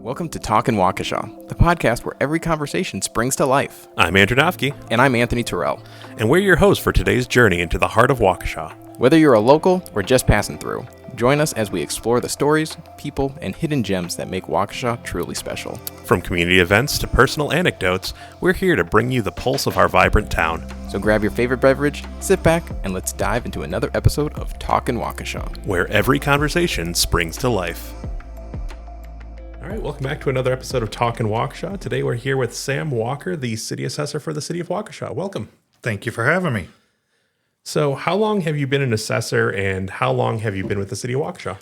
Welcome to Talkin' Waukesha, the podcast where every conversation springs to life. I'm Andrew Nofke. And I'm Anthony Terrell. And we're your hosts for today's journey into the heart of Waukesha. Whether you're a local or just passing through, join us as we explore the stories, people, and hidden gems that make Waukesha truly special. From community events to personal anecdotes, we're here to bring you the pulse of our vibrant town. So grab your favorite beverage, sit back, and let's dive into another episode of Talkin' Waukesha, where every conversation springs to life. All right, welcome back to another episode of Talkin' Waukesha. Today we're here with Sam Walker, the City Assessor for the City of Waukesha. Welcome. Thank you for having me. So how long have you been an assessor and how long have you been with the City of Waukesha?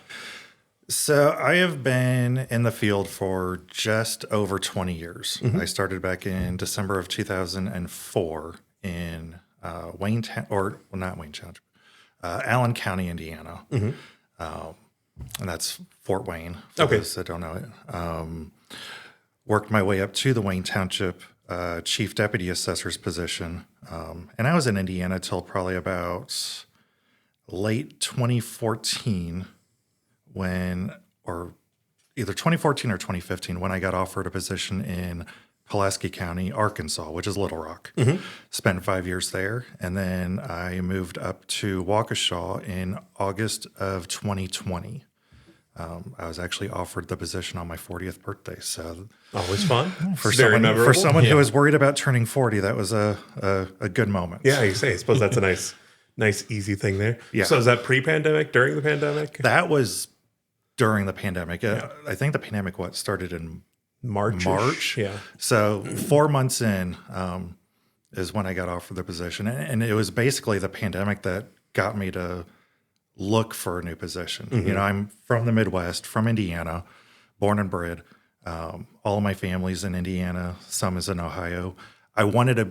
So I have been in the field for just over 20 years. Mm-hmm. I started back in December of 2004 in Allen County, Indiana. Mm-hmm. And that's Fort Wayne, for Okay. those that don't know it. Worked my way up to the Wayne Township Chief Deputy Assessor's position. And I was in Indiana till probably about late 2014 or either 2014 or 2015 when I got offered a position in Pulaski County, Arkansas, which is Little Rock. Mm-hmm. Spent 5 years there. And then I moved up to Waukesha in August of 2020. I was actually offered the position on my 40th birthday. So Always fun. for Very someone, memorable. who was worried about turning 40, that was a good moment. Yeah, I suppose that's a nice, easy thing there. Yeah. So is that pre-pandemic, during the pandemic? That was during the pandemic. I think the pandemic, started in March. Yeah. So 4 months in is when I got offered the position. And it was basically the pandemic that got me to look for a new position. Mm-hmm. You know, I'm from the Midwest, from Indiana, born and bred. All of my family's in Indiana. Some is in Ohio. I wanted to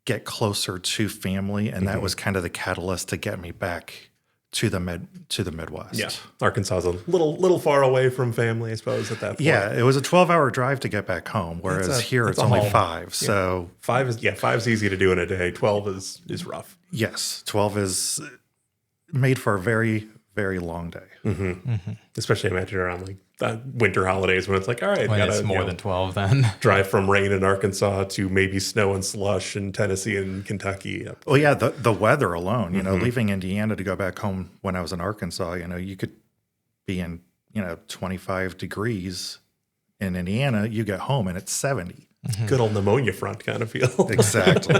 get closer to family, and that was kind of the catalyst to get me back to the Midwest. Yeah, Arkansas is a little far away from family, I suppose, at that point. Yeah, it was a 12-hour drive to get back home, whereas here it's only 5. So 5 is easy to do in a day. 12 is rough. yes, 12 is made for a very, very long day. Mm-hmm. Mm-hmm. Especially imagine around like winter holidays when it's like, all right, when it's more than 12 then. Drive from rain in Arkansas to maybe snow and slush in Tennessee and Kentucky. Well, yeah, the weather alone, leaving Indiana to go back home when I was in Arkansas, you could be in, 25 degrees in Indiana, you get home and it's 70. Mm-hmm. Good old pneumonia front kind of feel. Exactly.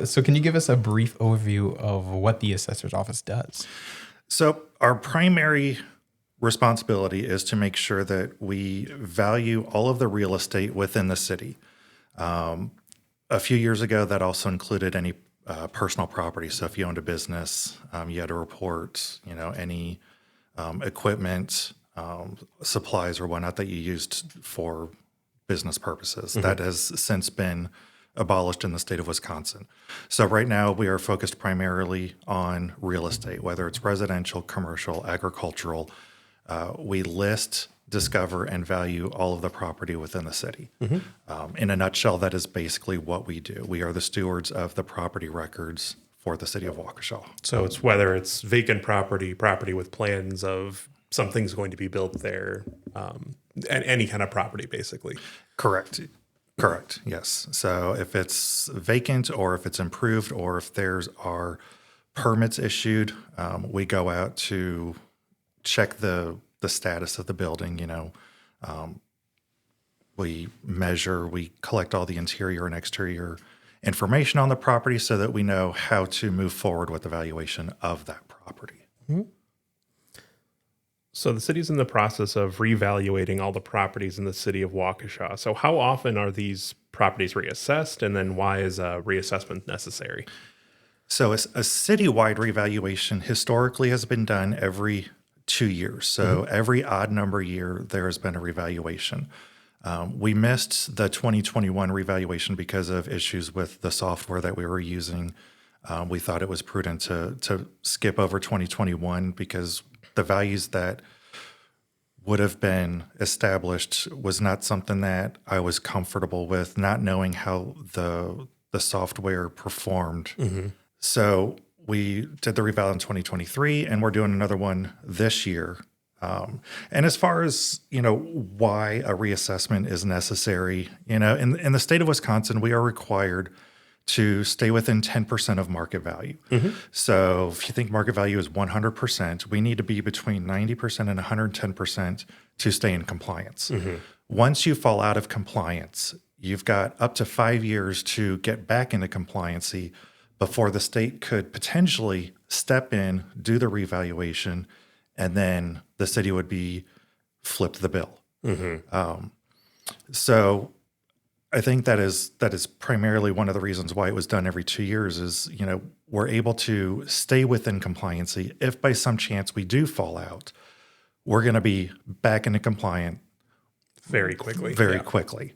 So can you give us a brief overview of what the assessor's office does? So our primary responsibility is to make sure that we value all of the real estate within the city. A few years ago, that also included any personal property. So if you owned a business, you had to report, any equipment, supplies or whatnot that you used for business purposes. Mm-hmm. That has since been abolished in the state of Wisconsin. So right now we are focused primarily on real estate, whether it's residential, commercial, agricultural. We list, discover, and value all of the property within the city. Mm-hmm. In a nutshell, that is basically what we do. We are the stewards of the property records for the city of Waukesha. So it's whether it's vacant property with plans of something's going to be built there, and any kind of property basically. Correct, yes. So if it's vacant or if it's improved or if there's are permits issued, we go out to check the status of the building, we measure, we collect all the interior and exterior information on the property so that we know how to move forward with the valuation of that property. Mm-hmm. So the city's in the process of reevaluating all the properties in the city of Waukesha. So how often are these properties reassessed, and then why is a reassessment necessary? So a citywide revaluation historically has been done every 2 years. So every odd number year, there has been a revaluation. We missed the 2021 revaluation because of issues with the software that we were using. We thought it was prudent to skip over 2021 because the values that would have been established was not something that I was comfortable with, not knowing how the software performed. Mm-hmm. So we did the reval in 2023, and we're doing another one this year And as far as, why a reassessment is necessary, in the state of Wisconsin, we are required to stay within 10% of market value. So if you think market value is 100%, we need to be between 90% and 110% to stay in compliance. Once you fall out of compliance, you've got up to 5 years to get back into compliancy before the state could potentially step in, do the revaluation, and then the city would be flipped the bill. So I think that is primarily one of the reasons why it was done every 2 years is, we're able to stay within compliancy. If by some chance we do fall out, we're going to be back into compliant very quickly. Quickly.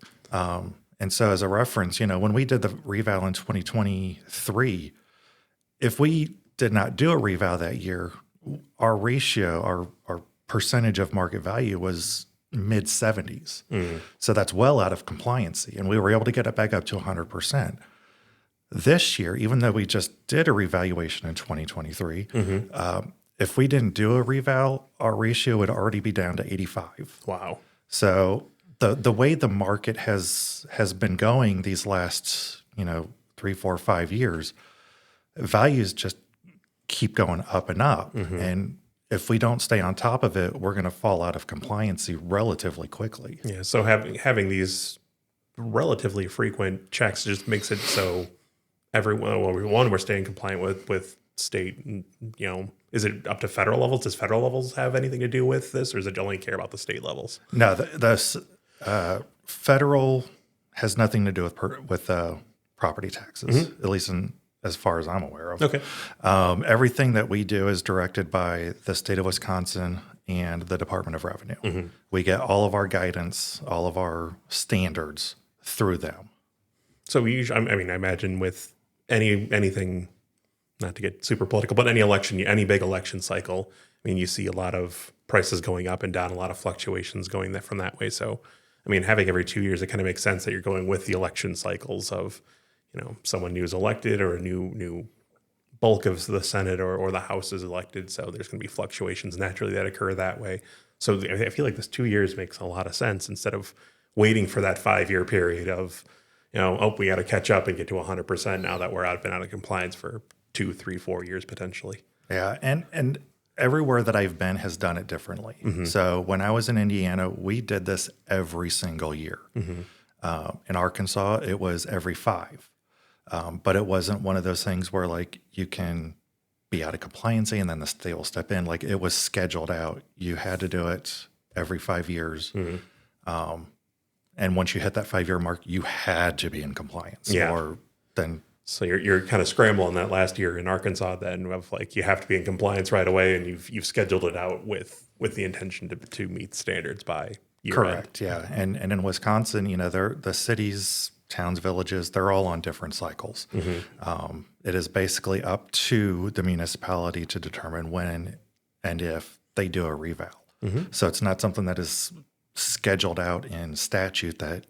And so as a reference, when we did the reval in 2023, if we did not do a reval that year, our ratio, our percentage of market value was mid 70s. So that's well out of compliancy. And we were able to get it back up to 100%. This year, even though we just did a revaluation in 2023, if we didn't do a reval, our ratio would already be down to 85. Wow. So the way the market has been going these last, 3, 4, 5 years, values just keep going up and up. And if we don't stay on top of it, we're going to fall out of compliancy relatively quickly. Yeah. So having these relatively frequent checks just makes it so we're staying compliant with state. Is it up to federal levels? Does federal levels have anything to do with this, or does it only care about the state levels? No, the federal has nothing to do with property taxes, at least as far as I'm aware of. Okay. Everything that we do is directed by the state of Wisconsin and the Department of Revenue. We get all of our guidance, all of our standards through them. So we usually, I imagine with anything, not to get super political, but any big election cycle, you see a lot of prices going up and down, a lot of fluctuations going from that way. So, having every 2 years, it kind of makes sense that you're going with the election cycles of, someone new is elected or a new bulk of the Senate or the House is elected. So there's going to be fluctuations naturally that occur that way. So I feel like this 2 years makes a lot of sense instead of waiting for that 5-year period of, we got to catch up and get to 100% now that been out of compliance for 2, 3, 4 years potentially. Yeah. And everywhere that I've been has done it differently. So when I was in Indiana, we did this every single year. In Arkansas, it was every 5. But it wasn't one of those things where you can be out of compliancy and then the state will step in. It was scheduled out. You had to do it every 5 years. And once you hit that 5-year mark, you had to be in compliance. So you're kind of scrambling that last year in Arkansas then of you have to be in compliance right away, and you've scheduled it out with the intention to meet standards by year correct. end. Yeah. And in Wisconsin, the cities, towns, villages, they're all on different cycles. It is basically up to the municipality to determine when and if they do a reval. So it's not something that is scheduled out in statute that,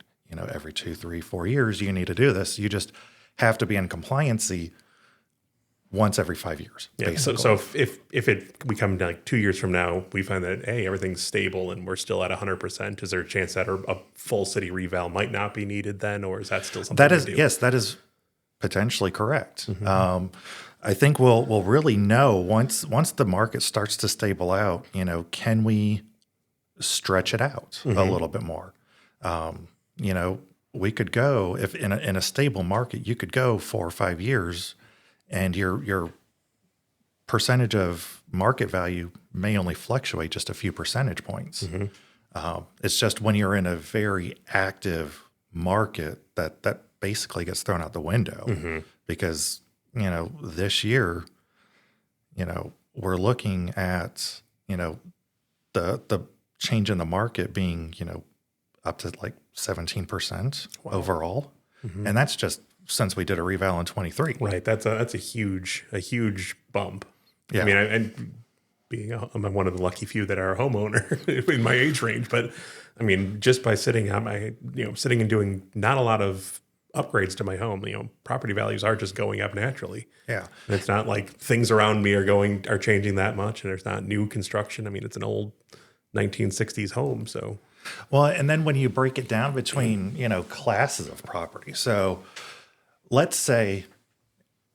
every 2, 3, 4 years you need to do this. You just have to be in compliancy once every 5 years. Yeah. Basically. So if we come to 2 years from now, we find that, hey, everything's stable and we're still at 100%, is there a chance that a full city reval might not be needed then, or is that still something to do? Yes, that is potentially correct. I think we'll really know once the market starts to stable out, can we stretch it out a little bit more? We could go, if in a stable market, you could go 4 or 5 years and your percentage of market value may only fluctuate just a few percentage points. It's just when you're in a very active market that basically gets thrown out the window because, this year, we're looking at, the change in the market being, up to 17% overall. And that's just since we did a reval in 23. Right. That's a huge bump. Yeah. I'm one of the lucky few that are a homeowner in my age range, but just by sitting and doing not a lot of upgrades to my home, property values are just going up naturally. Yeah. And it's not like things around me are changing that much and there's not new construction. It's an old 1960s home. So Well, and then when you break it down between, classes of property. So let's say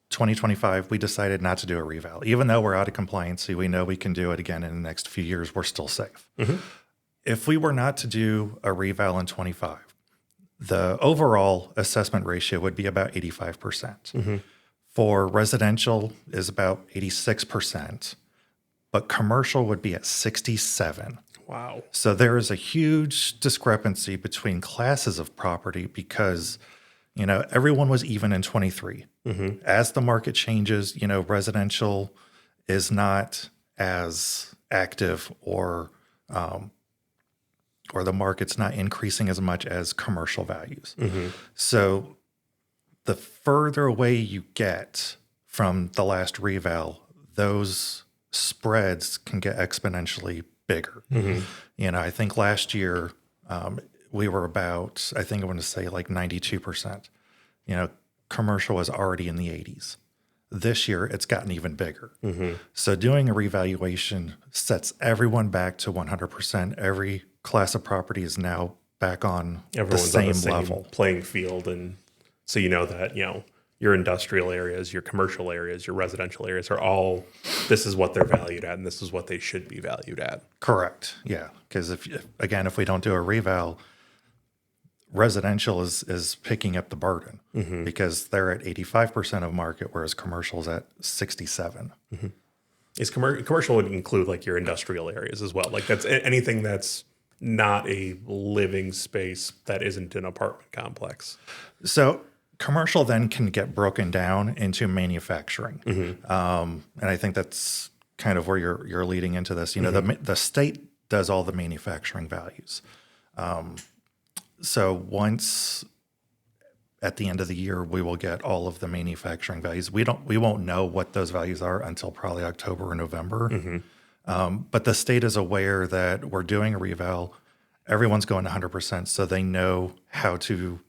2025, we decided not to do a reval. Even though we're out of compliance, we know we can do it again in the next few years. We're still safe. If we were not to do a reval in 25, the overall assessment ratio would be about 85%. For residential is about 86%, but commercial would be at 67. wow. So there is a huge discrepancy between classes of property because, everyone was even in 23. As the market changes, residential is not as active or the market's not increasing as much as commercial values. So the further away you get from the last reval, those spreads can get exponentially bigger. I think last year we were about, I think I want to say like 92%. Commercial was already in the 80s. This year it's gotten even bigger. So doing a revaluation sets everyone back to 100%. Every class of property is now back on Everyone's the on same level. playing field. And so that, your industrial areas, your commercial areas, your residential areas are all, this is what they're valued at and this is what they should be valued at. Correct. Yeah. Because if we don't do a reval, residential is picking up the burden because they're at 85% of market, whereas commercial is at 67. Is commercial would include like your industrial areas as well. Like that's anything that's not a living space that isn't an apartment complex. So commercial then can get broken down into manufacturing. And I think that's kind of where you're leading into this. The state does all the manufacturing values. So once at the end of the year, we will get all of the manufacturing values. We won't know what those values are until probably October or November. But the state is aware that we're doing a reval. Everyone's going 100%, so they know how to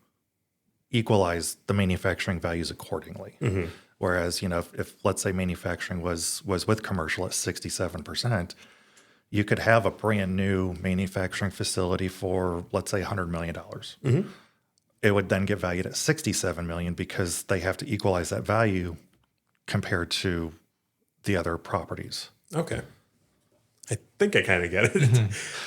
equalize the manufacturing values accordingly. Whereas, if let's say manufacturing was with commercial at 67%, you could have a brand new manufacturing facility for, let's say, $100 million. It would then get valued at $67 million because they have to equalize that value compared to the other properties. Okay. I think I kind of get it.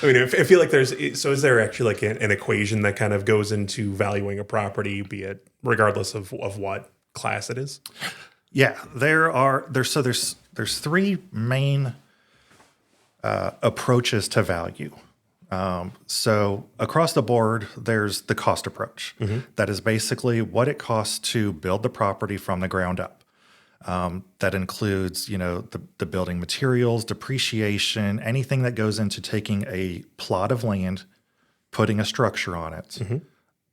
I mean, I feel like is there actually like an equation that kind of goes into valuing a property, be it regardless of what class it is? Yeah, there's three main approaches to value. So across the board, there's the cost approach. That is basically what it costs to build the property from the ground up. That includes, the building materials, depreciation, anything that goes into taking a plot of land, putting a structure on it.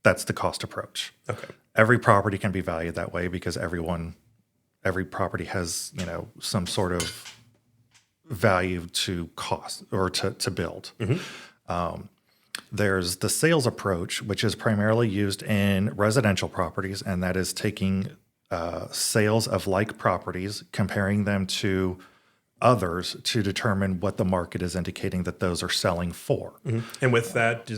That's the cost approach. Okay. Every property can be valued that way because every property has, some sort of value to cost or to build. There's the sales approach, which is primarily used in residential properties, and that is taking sales of like properties, comparing them to others to determine what the market is indicating that those are selling for. And with that,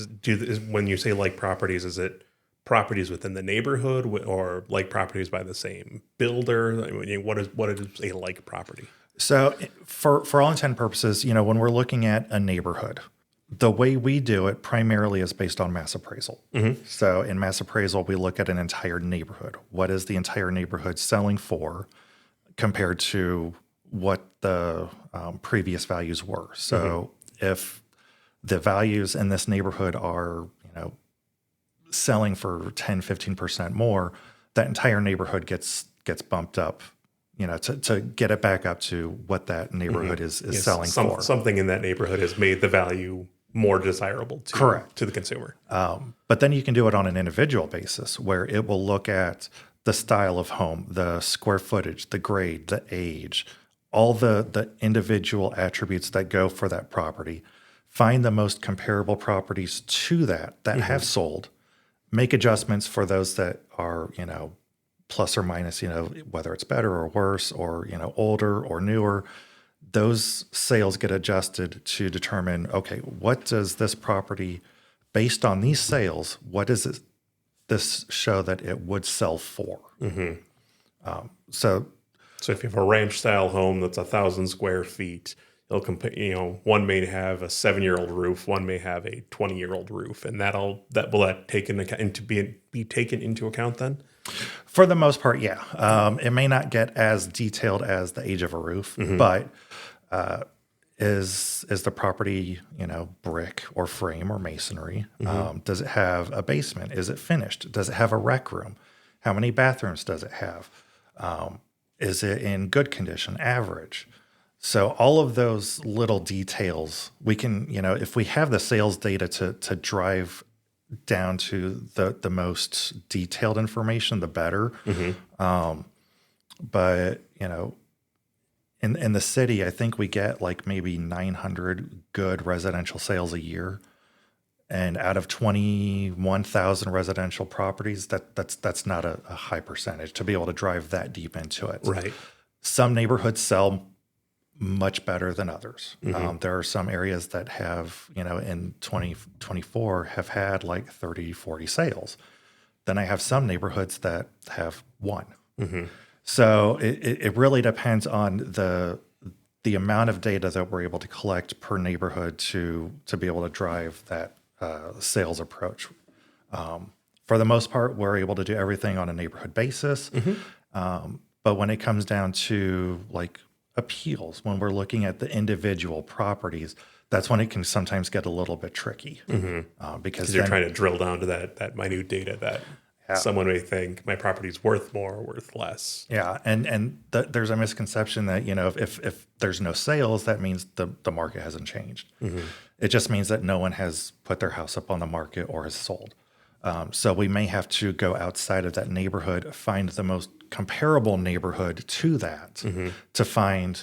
when you say like properties, is it properties within the neighborhood or like properties by the same builder? I mean, what is a like property? So for all intent and purposes, when we're looking at a neighborhood, the way we do it primarily is based on mass appraisal. So in mass appraisal, we look at an entire neighborhood. What is the entire neighborhood selling for compared to what the previous values were? So if the values in this neighborhood are, selling for 10, 15% more, that entire neighborhood gets bumped up, to get it back up to what that neighborhood is selling for. Something in that neighborhood has made the value more desirable to the consumer. But then you can do it on an individual basis where it will look at the style of home, the square footage, the grade, the age, all the individual attributes that go for that property, find the most comparable properties to that have sold, make adjustments for those that are, plus or minus, whether it's better or worse or, older or newer. those sales get adjusted to determine, okay, what does this property, based on these sales, what does this show that it would sell for? So if you have a ranch style home that's 1,000 square feet, it'll compare. One may have a 7-year-old roof, one may have a 20-year-old roof, and will that be taken into account then? for the most part, yeah. It may not get as detailed as the age of a roof, but is the property, brick or frame or masonry? Does it have a basement? Is it finished? Does it have a rec room? How many bathrooms does it have? Is it in good condition, average? So all of those little details, we can, if we have the sales data to drive down to the most detailed information, the better. But, in the city, I think we get like maybe 900 good residential sales a year. And out of 21,000 residential properties, that's not a high percentage to be able to drive that deep into it. Right. Some neighborhoods sell much better than others. There are some areas that have, in 2024 have had like 30, 40 sales. Then I have some neighborhoods that have one. So it really depends on the amount of data that we're able to collect per neighborhood to be able to drive that sales approach. For the most part, we're able to do everything on a neighborhood basis. But when it comes down to like appeals, when we're looking at the individual properties, that's when it can sometimes get a little bit tricky. Because you're trying to drill down to that minute data that someone may think my property's worth more or worth less. Yeah, and there's a misconception that if there's no sales, that means the market hasn't changed. It just means that no one has put their house up on the market or has sold. So we may have to go outside of that neighborhood, find the most comparable neighborhood to that to find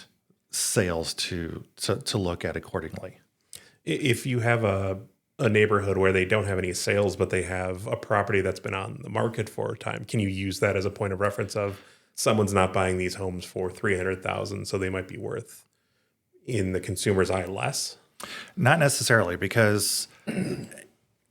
sales to look at accordingly. If you have a neighborhood where they don't have any sales, but they have a property that's been on the market for a time, can you use that as a point of reference of someone's not buying these homes for $300,000, so they might be worth in the consumer's eye less? Not necessarily, because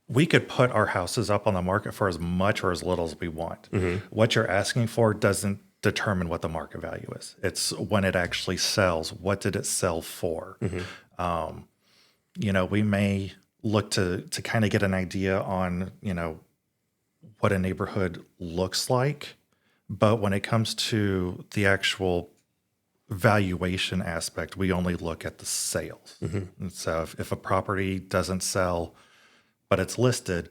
we could put our houses up on the market for as much or as little as we want. What you're asking for doesn't determine what the market value is. It's when it actually sells. What did it sell for? We may look to kind of get an idea on, what a neighborhood looks like. But when it comes to the actual valuation aspect, we only look at the sales. And so if a property doesn't sell, but it's listed,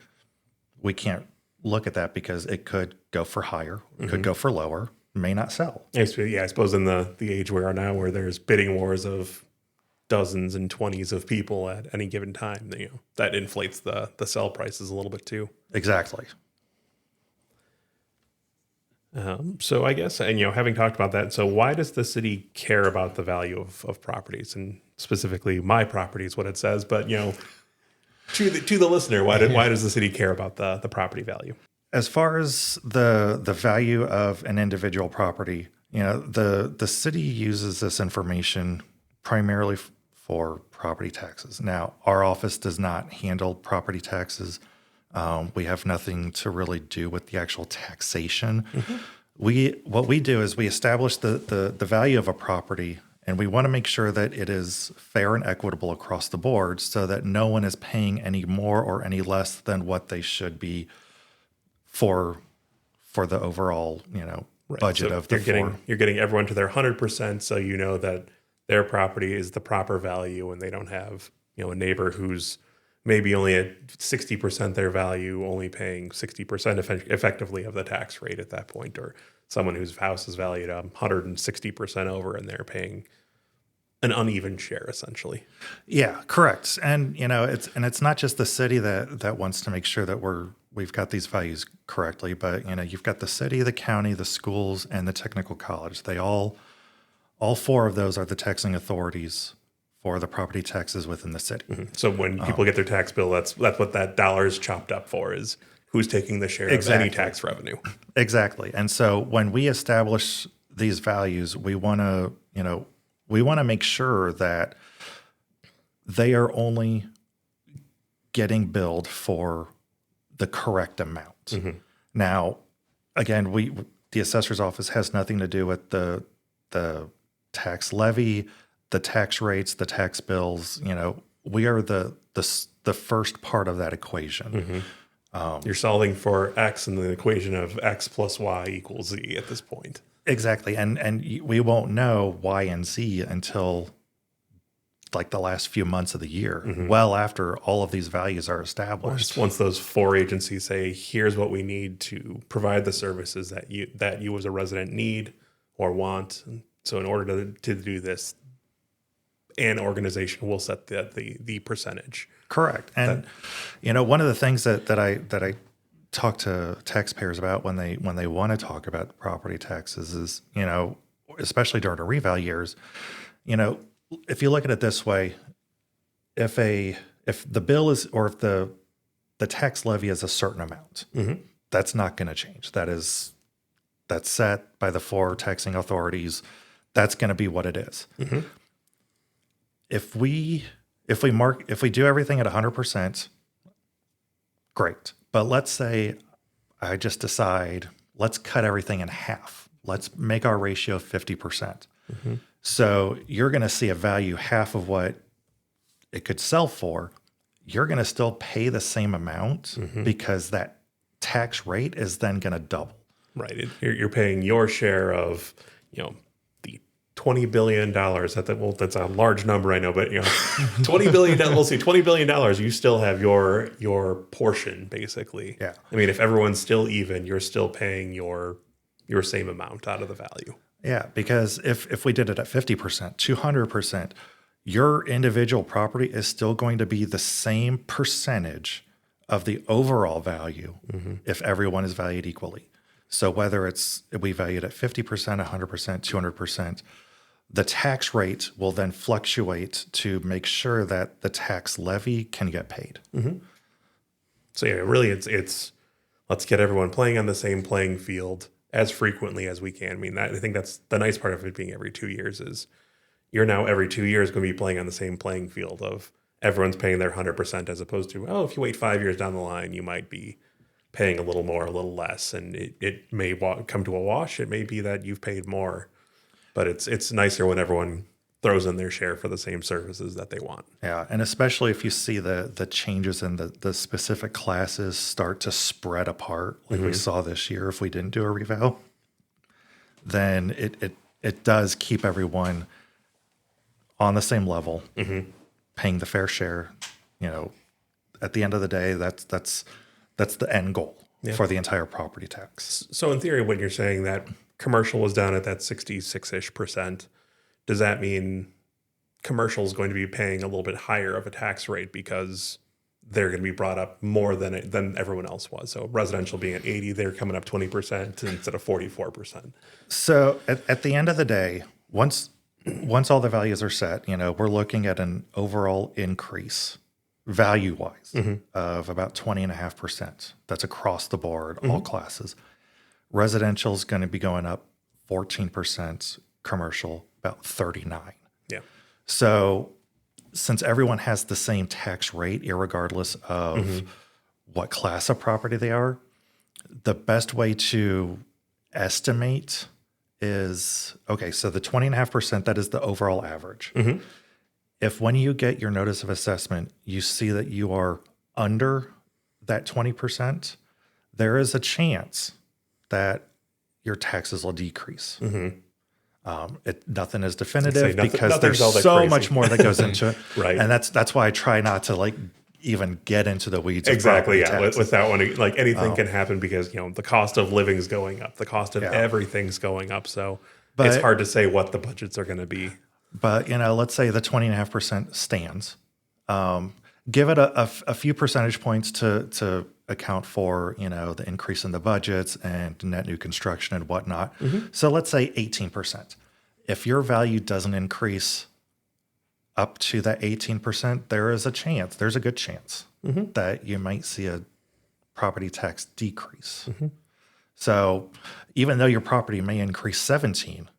we can't look at that because it could go for higher, could go for lower, may not sell. Yeah, I suppose in the age we are now, where there's bidding wars of dozens and 20s of people at any given time, that inflates the sell prices a little bit too. Exactly. So I guess, and having talked about that, so why does the city care about the value of properties, and specifically my property is what it says, but to the listener, why does the city care about the property value? As far as the value of an individual property, the city uses this information primarily for property taxes. Now, our office does not handle property taxes. We have nothing to really do with the actual taxation. What we do is we establish the value of a property, and we want to make sure that it is fair and equitable across the board so that no one is paying any more or any less than what they should be for the overall, budget so of the you're getting everyone to their 100%, so that their property is the proper value, and they don't have, a neighbor who's maybe only at 60% their value, only paying 60% effectively of the tax rate at that point, or someone whose house is valued 160% over, and they're paying an uneven share, essentially. Yeah, correct. And it's not just the city that wants to make sure that we've got these values correctly, but you've got the city, the county, the schools, and the technical college. They all four of those are the taxing authorities for the property taxes within the city. So when people get their tax bill, that's what that dollar is chopped up for, is who's taking the share of any tax revenue. Exactly. And so when we establish these values, we want We want to make sure that they are only getting billed for the correct amount. Now, again, the assessor's office has nothing to do with the tax levy, the tax rates, the tax bills. We are the first part of that equation. You're solving for X in the equation of X plus Y equals Z at this point. Exactly. And we won't know Y and Z until like the last few months of the year, well after all of these values are established. Once those 4 agencies say, here's what we need to provide the services that you as a resident need or want. And so in order to do this, an organization will set the percentage. Correct. And one of the things that I talk to taxpayers about when they want to talk about property taxes is, especially during the reval years, if you look at it this way, if the bill is, or if the tax levy is a certain amount, that's not going to change. That's set by the 4 taxing authorities. That's going to be what it is. If we do everything at 100%, great. But let's say I just decide, let's cut everything in half. Let's make our ratio 50%. So you're going to see a value half of what it could sell for. You're going to still pay the same amount because that tax rate is then going to double. Right. You're paying your share of, the $20 billion. That's a large number, I know, but $20 billion. We'll see, $20 billion. You still have your portion, basically. Yeah. I mean, if everyone's still even, you're still paying your same amount out of the value. Yeah, because if we did it at 50%, 200%, your individual property is still going to be the same percentage of the overall value if everyone is valued equally. So whether we value it at 50%, 100%, 200%, the tax rate will then fluctuate to make sure that the tax levy can get paid. So yeah, really it's let's get everyone playing on the same playing field as frequently as we can. I mean, I think that's the nice part of it being every 2 years is you're now every 2 years going to be playing on the same playing field of everyone's paying their 100% as opposed to, if you wait 5 years down the line, you might be paying a little more, a little less. And it may come to a wash. It may be that you've paid more, but it's nicer when everyone throws in their share for the same services that they want. Yeah, and especially if you see the changes in the specific classes start to spread apart, like we saw this year if we didn't do a reval, then it does keep everyone on the same level, paying the fair share. At the end of the day, that's the end goal for the entire property tax. So in theory, when you're saying that commercial was down at that 66-ish%, does that mean commercial is going to be paying a little bit higher of a tax rate because they're going to be brought up more than everyone else was? So residential being at 80, they're coming up 20% instead of 44%. So at the end of the day, once all the values are set, we're looking at an overall increase value-wise of about 20.5%. That's across the board, all classes. Residential is going to be going up 14%, commercial about 39. Yeah. So since everyone has the same tax rate, irregardless of what class of property they are, the best way to estimate is, so the 20.5%, that is the overall average. If when you get your notice of assessment, you see that you are under that 20%, there is a chance that your taxes will decrease. Nothing is definitive because there's so much more that goes into it. Right. And that's why I try not to even get into the weeds. Exactly. Of Yeah. With that one, anything can happen because, the cost of living is going up. The cost of everything's going up. So it's hard to say what the budgets are going to be. But, let's say the 20.5% stands. Give it a few percentage points to account for, the increase in the budgets and net new construction and whatnot. So let's say 18%. If your value doesn't increase up to that 18%, there's a good chance that you might see a property tax decrease. So even though your property may increase 17,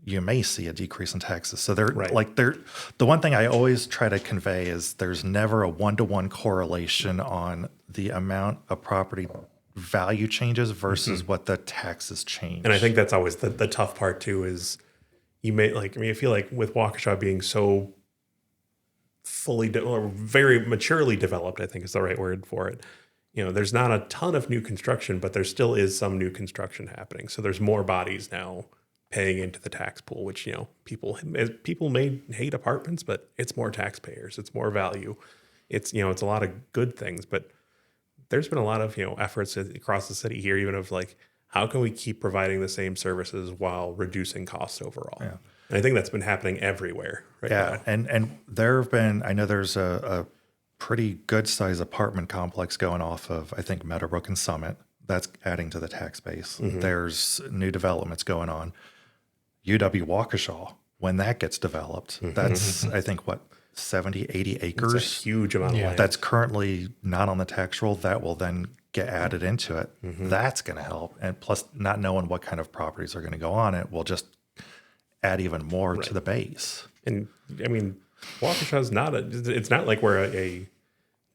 you may see a decrease in taxes. So Right. the one thing I always try to convey is there's never a one-to-one correlation on the amount of property value changes versus what the taxes change. And I think that's always the tough part too, is you may like, I feel like with Waukesha being so or very maturely developed, I think is the right word for it. There's not a ton of new construction, but there still is some new construction happening. So there's more bodies now paying into the tax pool, which, people may hate apartments, but it's more taxpayers, it's more value. It's a lot of good things, but there's been a lot of, efforts across the city here, even of like, how can we keep providing the same services while reducing costs overall? Yeah. And I think that's been happening everywhere right now. And there have been, I know there's a pretty good size apartment complex going off of, I think, Meadowbrook and Summit. That's adding to the tax base. There's new developments going on. UW Waukesha, when that gets developed, that's, I think, 70, 80 acres. It's a huge amount of land. That's currently not on the tax roll. That will then get added into it. That's going to help. And plus, not knowing what kind of properties are going to go on it will just add even more to the base. And Waukesha is it's not like we're a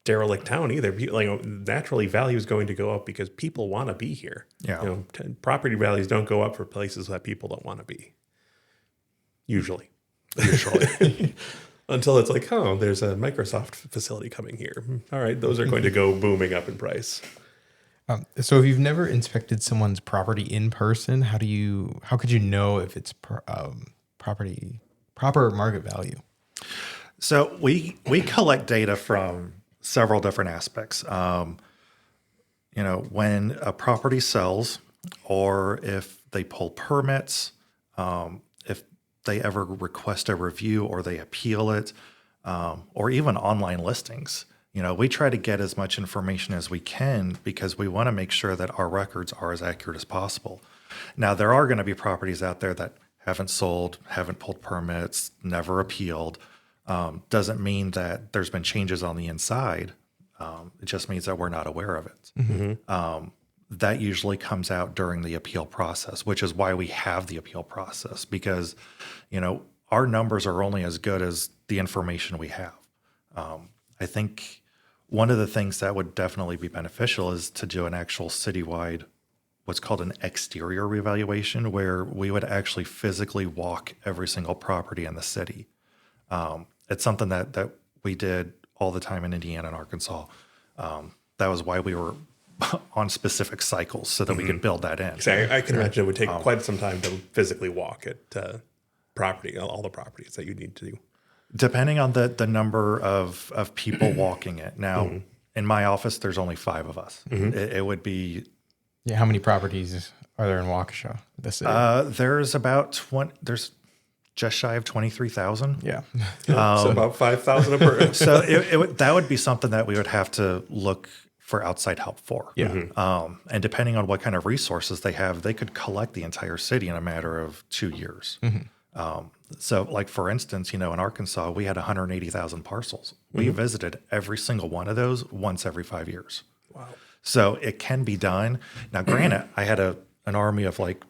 derelict town either. Naturally, value is going to go up because people want to be here. Yeah. Property values don't go up for places that people don't want to be. Usually. Until it's like, oh, there's a Microsoft facility coming here. All right, those are going to go booming up in price. So if you've never inspected someone's property in person, how could you know if it's proper market value? So we collect data from several different aspects. When a property sells, or if they pull permits, if they ever request a review or they appeal it, or even online listings. We try to get as much information as we can because we want to make sure that our records are as accurate as possible. Now, there are going to be properties out there that haven't sold, haven't pulled permits, never appealed. Doesn't mean that there's been changes on the inside. It just means that we're not aware of it. That usually comes out during the appeal process, which is why we have the appeal process, because, our numbers are only as good as the information we have. I think one of the things that would definitely be beneficial is to do an actual citywide, what's called an exterior revaluation, where we would actually physically walk every single property in the city. It's something that we did all the time in Indiana and Arkansas. That was why we were on specific cycles so that we could build that in. So I can imagine it would take quite some time to physically walk at all the properties that you need to do. Depending on the number of people walking it. Now, in my office, there's only 5 of us. It would be... Yeah, how many properties are there in Waukesha, the city? There's about there's just shy of 23,000. Yeah. So about 5,000 per. So that would be something that we would have to look for outside help for. Yeah. And depending on what kind of resources they have, they could collect the entire city in a matter of 2 years. So like, for instance, in Arkansas, we had 180,000 parcels. We visited every single one of those once every 5 years. Wow. So it can be done. Now, granted, I had an army of like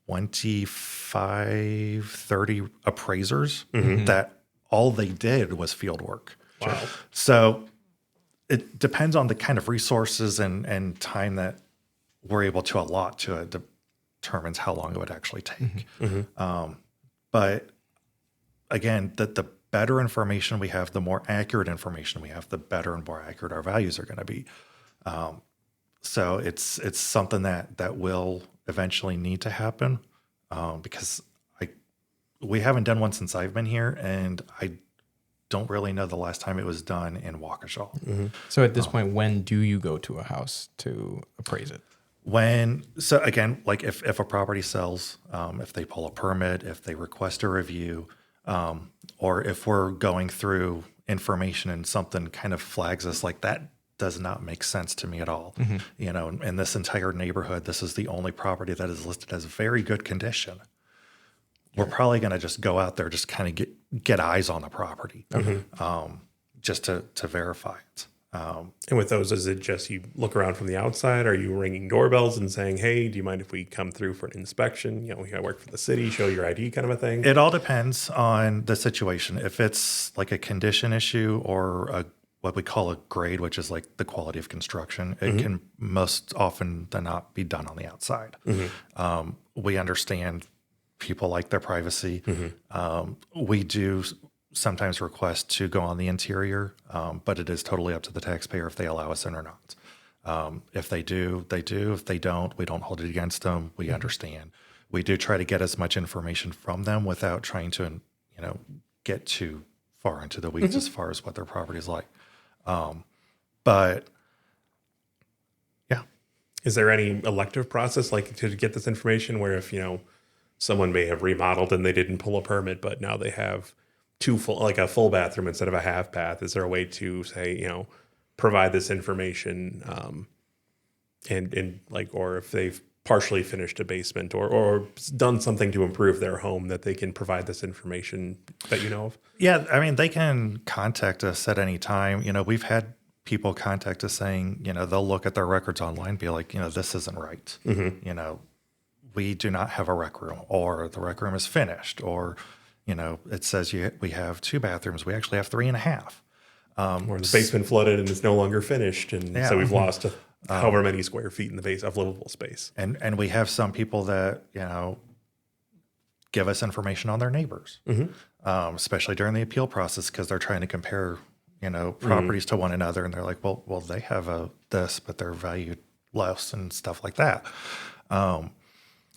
25, 30 appraisers that all they did was field work. Wow. So it depends on the kind of resources and time that we're able to allot to it, determines how long it would actually take. But again, the better information we have, the more accurate information we have, the better and more accurate our values are going to be. So it's something that will eventually need to happen, because we haven't done one since I've been here, and I don't really know the last time it was done in Waukesha. So at this point, when do you go to a house to appraise it? So again, like if a property sells, if they pull a permit, if they request a review, or if we're going through information and something kind of flags us like that does not make sense to me at all. In this entire neighborhood, this is the only property that is listed as very good condition. We're probably going to just go out there, just kind of get eyes on the property, just to verify it. And with those, is it just you look around from the outside? Are you ringing doorbells and saying, hey, do you mind if we come through for an inspection? I work for the city, show your ID kind of a thing? It all depends on the situation. If it's like a condition issue or what we call a grade, which is like the quality of construction, it can most often than not be done on the outside. We understand people like their privacy. We do sometimes request to go on the interior, but it is totally up to the taxpayer if they allow us in or not. If they do, they do. If they don't, we don't hold it against them. We understand. We do try to get as much information from them without trying to, get too far into the weeds as far as what their property is like. But yeah. Is there any elective process like to get this information where if, someone may have remodeled and they didn't pull a permit, but now they have a full bathroom instead of a half bath? Is there a way to say, provide this information, or if they've partially finished a basement or done something to improve their home that they can provide this information that you know of? Yeah, I mean, they can contact us at any time. We've had people contact us saying, they'll look at their records online and be like, this isn't right. We do not have a rec room, or the rec room is finished, or, it says we have 2 bathrooms. We actually have 3.5. Or the basement flooded and it's no longer finished. And so we've lost however many square feet in the base of livable space. And we have some people that, give us information on their neighbors, especially during the appeal process, because they're trying to compare, properties to one another. And they're like, well, they have this, but they're valued less and stuff like that.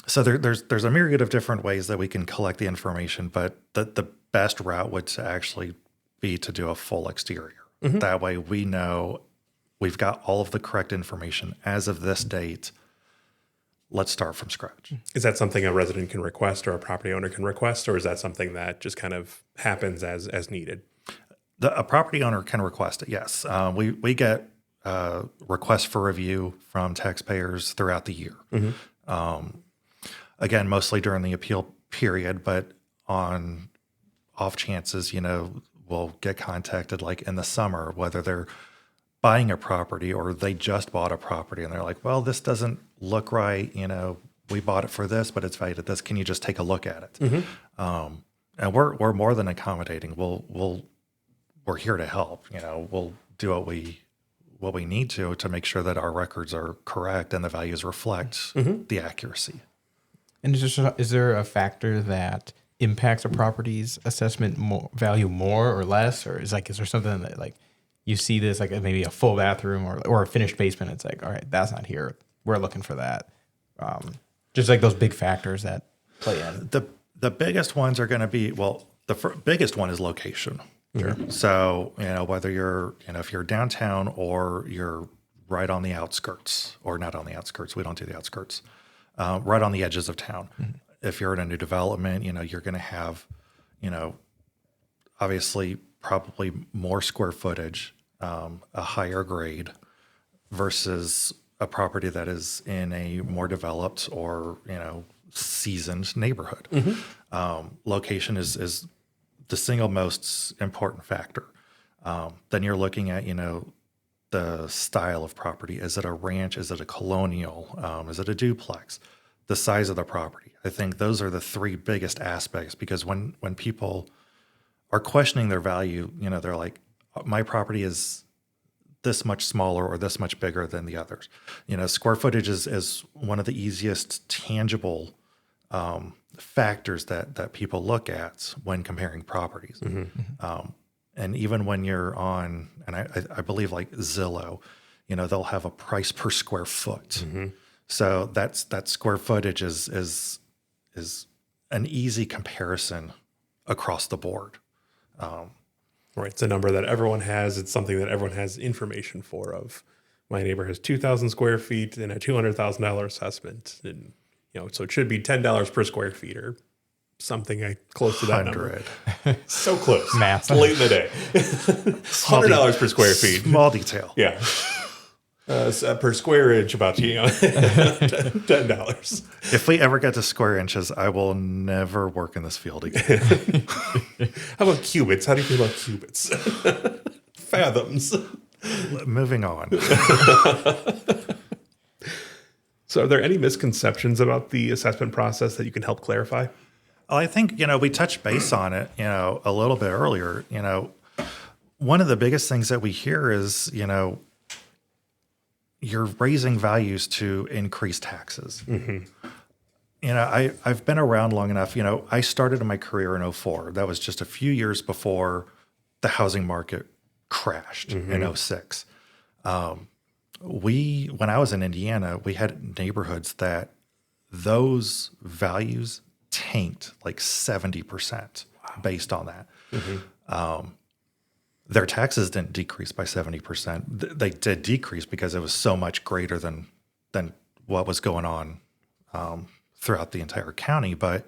So there's a myriad of different ways that we can collect the information, but the best route would to actually be to do a full exterior. That way we know we've got all of the correct information as of this date. Let's start from scratch. Is that something a resident can request or a property owner can request, or is that something that just kind of happens as needed? A property owner can request it, yes. We get requests for review from taxpayers throughout the year. Again, mostly during the appeal period, but on off chances, we'll get contacted like in the summer, whether they're buying a property or they just bought a property and they're like, well, this doesn't look right. We bought it for this, but it's valued at this. Can you just take a look at it? And we're more than accommodating. We're here to help. We'll do what we need to make sure that our records are correct and the values reflect the accuracy. And is there a factor that impacts a property's assessment value more or less, or is there something that like you see this like maybe a full bathroom or a finished basement? It's like, all right, that's not here. We're looking for that. Just like those big factors that play in. The biggest ones are going to be biggest one is location. Sure. So whether you're if you're downtown or you're right on the outskirts, or not on the outskirts, we don't do the outskirts. Right on the edges of town. If you're in a new development, you're going to have, obviously probably more square footage, a higher grade versus a property that is in a more developed or, seasoned neighborhood. Location is the single most important factor. Then you're looking at, the style of property. Is it a ranch? Is it a colonial? Is it a duplex? The size of the property. I think those are the 3 biggest aspects, because when people are questioning their value, they're like, my property is this much smaller or this much bigger than the others. Square footage is one of the easiest tangible factors that people look at when comparing properties. And even when you're on, and I believe like Zillow, they'll have a price per square foot. So that square footage is an easy comparison across the board. Right. It's a number that everyone has. It's something that everyone has information of. My neighbor has 2,000 square feet and a $200,000 assessment. And, so it should be $10 per square feet or something close to that number. So close. Math. Late in the day. $100 per square feet. Small detail. Yeah. Per square inch, about $10. If we ever get to square inches, I will never work in this field again. How about cubits? How do you feel about cubits? Fathoms. Moving on. So, are there any misconceptions about the assessment process that you can help clarify? Well, I think, we touched base on it, a little bit earlier. One of the biggest things that we hear is, you're raising values to increase taxes. I've been around long enough. I started my career in '04. That was just a few years before the housing market crashed in '06. When I was in Indiana, we had neighborhoods that those values tanked like 70% based on that. Their taxes didn't decrease by 70%. They did decrease because it was so much greater than what was going on throughout the entire county. But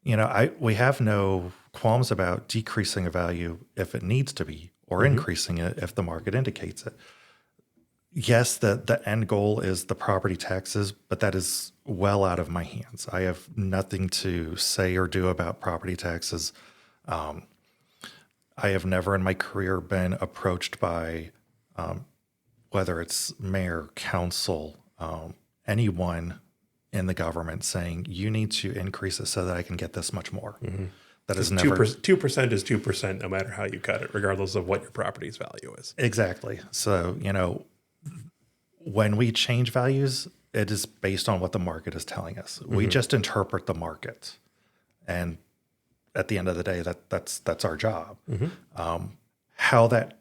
we have no qualms about decreasing a value if it needs to be, or increasing it if the market indicates it. Yes, the end goal is the property taxes, but that is well out of my hands. I have nothing to say or do about property taxes. I have never in my career been approached by whether it's mayor, council, anyone in the government saying, you need to increase it so that I can get this much more. That is never 2% is 2%, no matter how you cut it, regardless of what your property's value is. Exactly. So, when we change values, it is based on what the market is telling us. We just interpret the market. And at the end of the day, that's our job. How that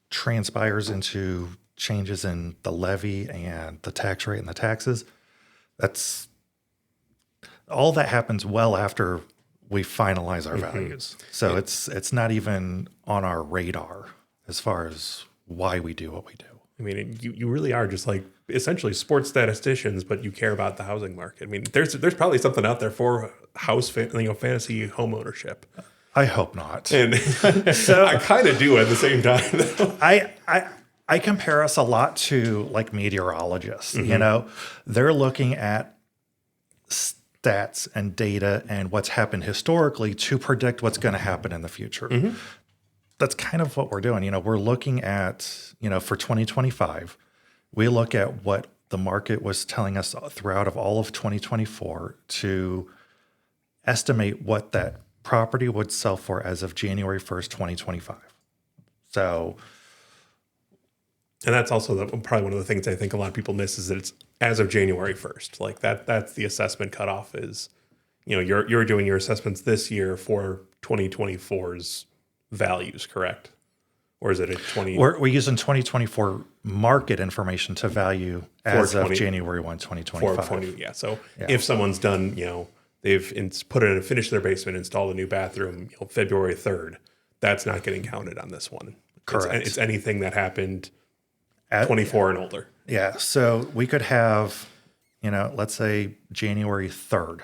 transpires into changes in the levy and the tax rate and the taxes, that's all that happens well after we finalize our values. So it's not even on our radar as far as why we do what we do. I mean, you really are just like essentially sports statisticians, but you care about the housing market. I mean, there's probably something out there for fantasy home ownership. I hope not. And so I kind of do at the same time, though. I compare us a lot to like meteorologists. They're looking at stats and data and what's happened historically to predict what's going to happen in the future. That's kind of what we're doing. We're looking at, for 2025, we look at what the market was telling us throughout of all of 2024 to estimate what that property would sell for as of January 1st, 2025. So, and that's also probably one of the things I think a lot of people miss is that it's as of January 1st. Like that's the assessment cutoff is, you're doing your assessments this year for 2024's values, correct? Or is it a 20? We're using 2024 market information to value as of January 1, 2025. So if someone's done, they've finished their basement, installed a new bathroom, February 3rd, that's not getting counted on this one. Correct. It's anything that happened 24 and older. Yeah. So we could have, let's say January 3rd,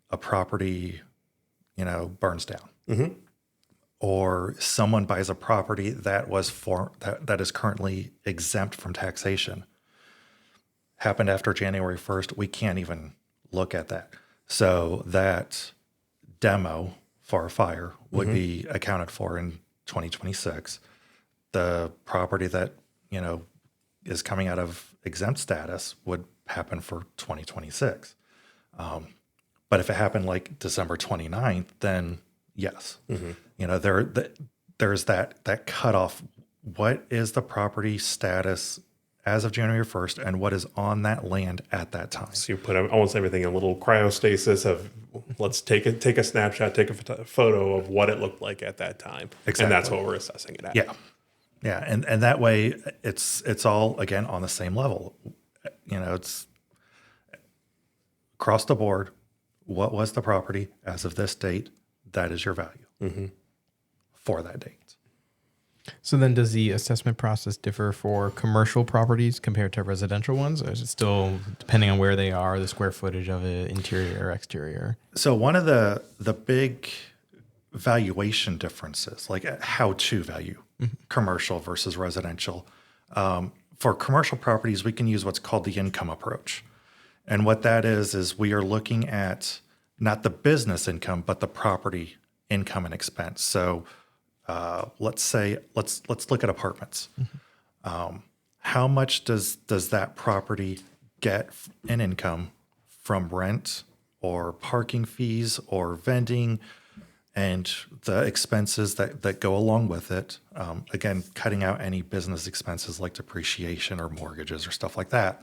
a property, burns down. Or someone buys a property that that is currently exempt from taxation. Happened after January 1st, we can't even look at that. So that demo for a fire would be accounted for in 2026. The property that, is coming out of exempt status would happen for 2026. But if it happened like December 29th, then yes. There's that cutoff. What is the property status as of January 1st and what is on that land at that time? So you put almost everything in a little cryostasis of let's take a snapshot, take a photo of what it looked like at that time. Exactly. And that's what we're assessing it at. Yeah. Yeah. And that way it's all, again, on the same level. It's across the board. What was the property as of this date? That is your value for that date. So then does the assessment process differ for commercial properties compared to residential ones? Or is it still depending on where they are, the square footage of it, interior or exterior? So one of the big valuation differences, like how to value commercial versus residential. For commercial properties, we can use what's called the income approach. And what that is we are looking at not the business income, but the property income and expense. So let's look at apartments. How much does that property get in income from rent or parking fees or vending and the expenses that go along with it? Again, cutting out any business expenses like depreciation or mortgages or stuff like that.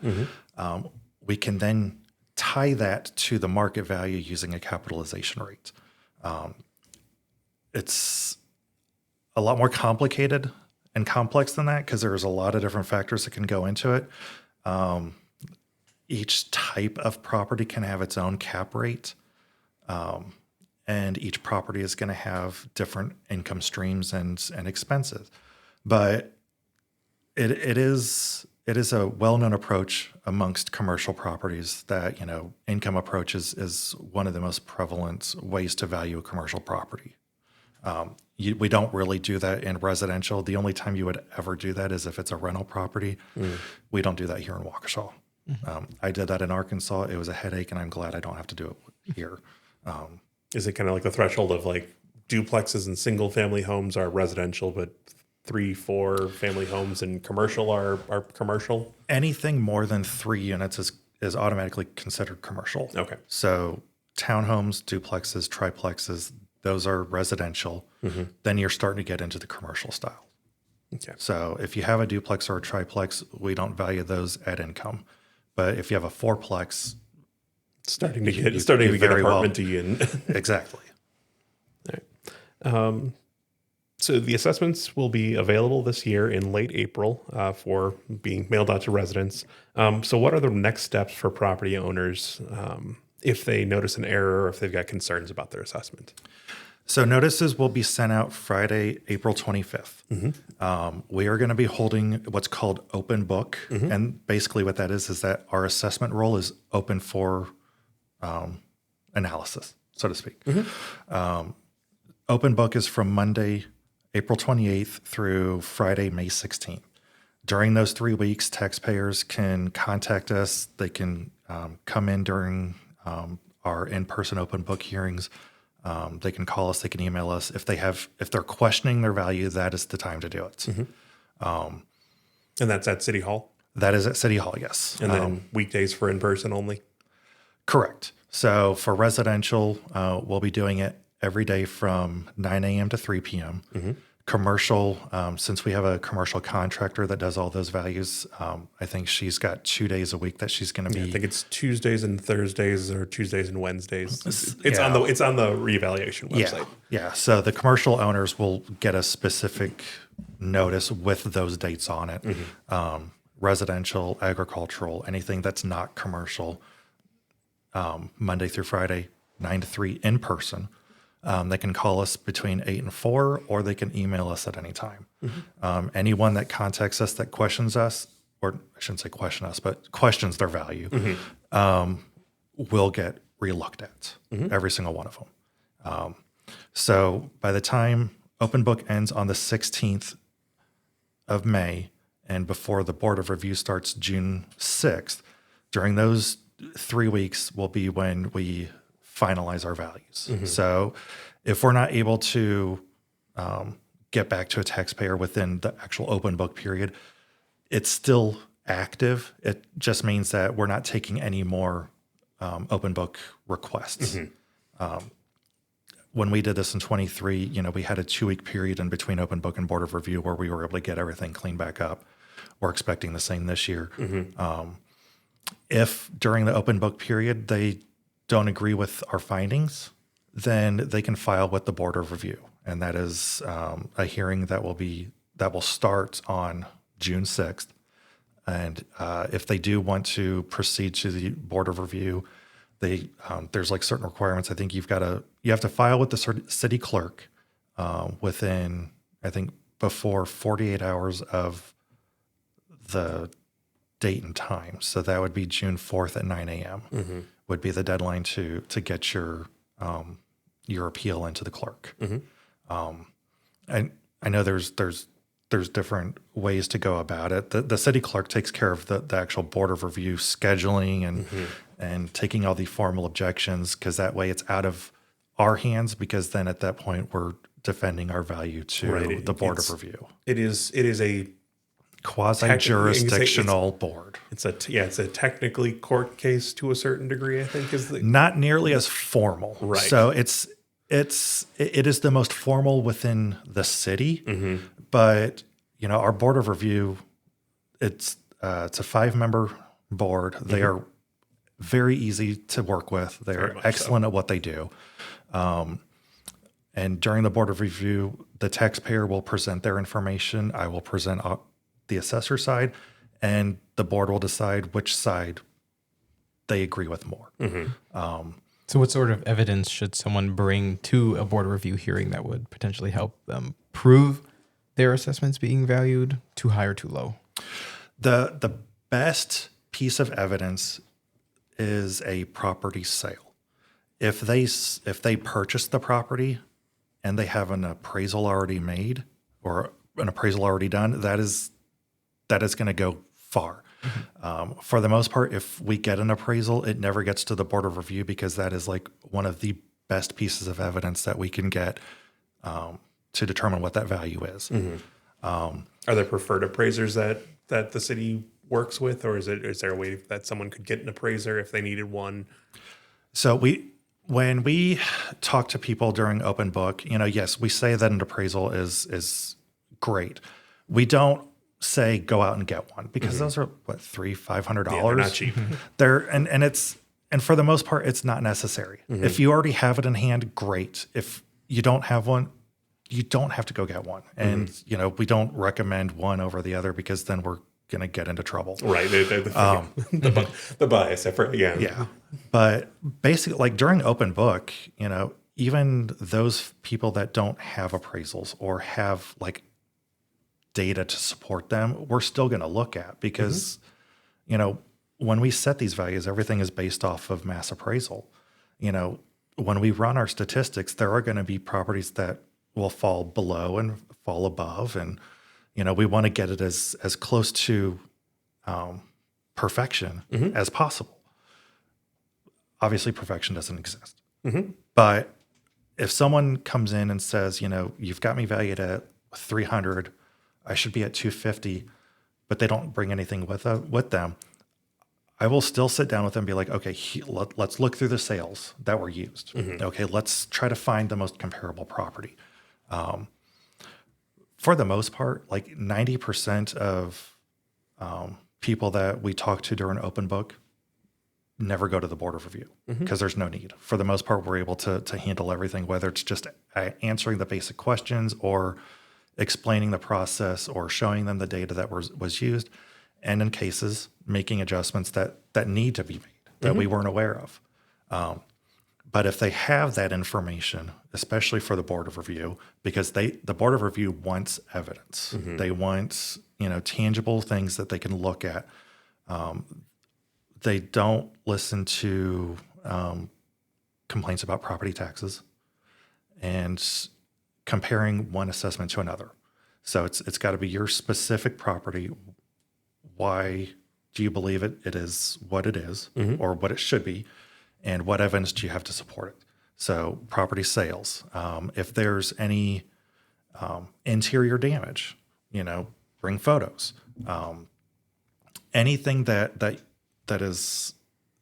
We can then tie that to the market value using a capitalization rate. It's a lot more complicated and complex than that because there's a lot of different factors that can go into it. Each type of property can have its own cap rate, and each property is going to have different income streams and expenses. But it is a well-known approach amongst commercial properties that, income approach is one of the most prevalent ways to value a commercial property. We don't really do that in residential. The only time you would ever do that is if it's a rental property. We don't do that here in Waukesha. I did that in Arkansas. It was a headache, and I'm glad I don't have to do it here. Is it kind of like the threshold of like duplexes and single family homes are residential, but 3-4 family homes and commercial are commercial? Anything more than 3 units is automatically considered commercial. Okay. So townhomes, duplexes, triplexes, those are residential. Then you're starting to get into the commercial style. Okay. So if you have a duplex or a triplex, we don't value those at income. But if you have a fourplex, starting to get very apartment-y and exactly. All right. So the assessments will be available this year in late April for being mailed out to residents. So what are the next steps for property owners if they notice an error or if they've got concerns about their assessment? So notices will be sent out Friday, April 25th. We are going to be holding what's called open book. And basically what that is that our assessment roll is open for analysis, so to speak. Open book is from Monday, April 28th through Friday, May 16th. During those 3 weeks, taxpayers can contact us. They can come in during our in-person open book hearings. They can call us, they can email us. If they're questioning their value, that is the time to do it. And that's at City Hall? That is at City Hall, yes. And then weekdays for in-person only? Correct. So for residential, we'll be doing it every day from 9 a.m. to 3 p.m. Commercial, since we have a commercial contractor that does all those values, I think she's got 2 days a week that she's going to be. I think it's Tuesdays and Thursdays or Tuesdays and Wednesdays. It's on the reevaluation website. Yeah. So the commercial owners will get a specific notice with those dates on it. Residential, agricultural, anything that's not commercial, Monday through Friday, 9 to 3 in person. They can call us between 8 and 4, or they can email us at any time. Anyone that contacts us that questions us, or I shouldn't say question us, but questions their value, will get relooked at, every single one of them. So by the time open book ends on the 16th of May, and before the Board of Review starts June 6th, during those 3 weeks will be when we finalize our values. So if we're not able to get back to a taxpayer within the actual open book period, it's still active. It just means that we're not taking any more open book requests. When we did this in 23, we had a 2-week period in between open book and Board of Review where we were able to get everything cleaned back up. We're expecting the same this year. If during the open book period they don't agree with our findings, then they can file with the Board of Review, and that is a hearing that will start on June 6th. And if they do want to proceed to the Board of Review, there's like certain requirements. I think you have to file with the city clerk within, I think, before 48 hours of the date and time. So that would be June 4th at 9 a.m. Would be the deadline to get your appeal into the clerk. And I know there's different ways to go about it. The city clerk takes care of the actual Board of Review scheduling and taking all the formal objections, because that way it's out of our hands, because then at that point we're defending our value to the Board of Review. It is a Quasi-jurisdictional board. It's a technically court case to a certain degree, I think is the Not nearly as formal. Right. So it is the most formal within the city, Mm-hmm. but our Board of Review, it's a 5-member board. They Mm-hmm. are very easy to work with. They're excellent at what they do. And during the Board of Review, the taxpayer will present their information. I will present the assessor side, and the board will decide which side they agree with more. Mm-hmm. So what sort of evidence should someone bring to a board review hearing that would potentially help them prove their assessments being valued too high or too low? The best piece of evidence is a property sale. If they purchase the property and they have an appraisal already made or an appraisal already done, that is going to go far. For the most part, if we get an appraisal, it never gets to the Board of Review because that is like one of the best pieces of evidence that we can get to determine what that value is. Mm-hmm. Are there preferred appraisers that the city works with, or is there a way that someone could get an appraiser if they needed one? So when we talk to people during open book, yes, we say that an appraisal is great. We don't say go out and get one because those are what $300-$500. Yeah, they're not cheap. And for the most part, it's not necessary. If you already have it in hand, great. If you don't have one, you don't have to go get one. And we don't recommend one over the other because then we're going to get into trouble. Right. The bias. Yeah. But basically, like during open book, even those people that don't have appraisals or have like data to support them, we're still going to look at because, when we set these values, everything is based off of mass appraisal. When we run our statistics, there are going to be properties that will fall below and fall above. And, we want to get it as close to perfection as possible. Obviously, perfection doesn't exist. But if someone comes in and says, you've got me valued at 300, I should be at 250, but they don't bring anything with them, I will still sit down with them and be like, okay, let's look through the sales that were used. Okay, let's try to find the most comparable property. For the most part, like 90% of people that we talk to during open book never go to the Board of Review because there's no need. For the most part, we're able to handle everything, whether it's just answering the basic questions or explaining the process or showing them the data that was used, and in cases, making adjustments that need to be made that we weren't aware of. But if they have that information, especially for the Board of Review, because the Board of Review wants evidence. They want, tangible things that they can look at. They don't listen to complaints about property taxes and comparing one assessment to another. So it's got to be your specific property. Why do you believe it is what it is or what it should be? And what evidence do you have to support it? So property sales, if there's any interior damage, bring photos. Anything that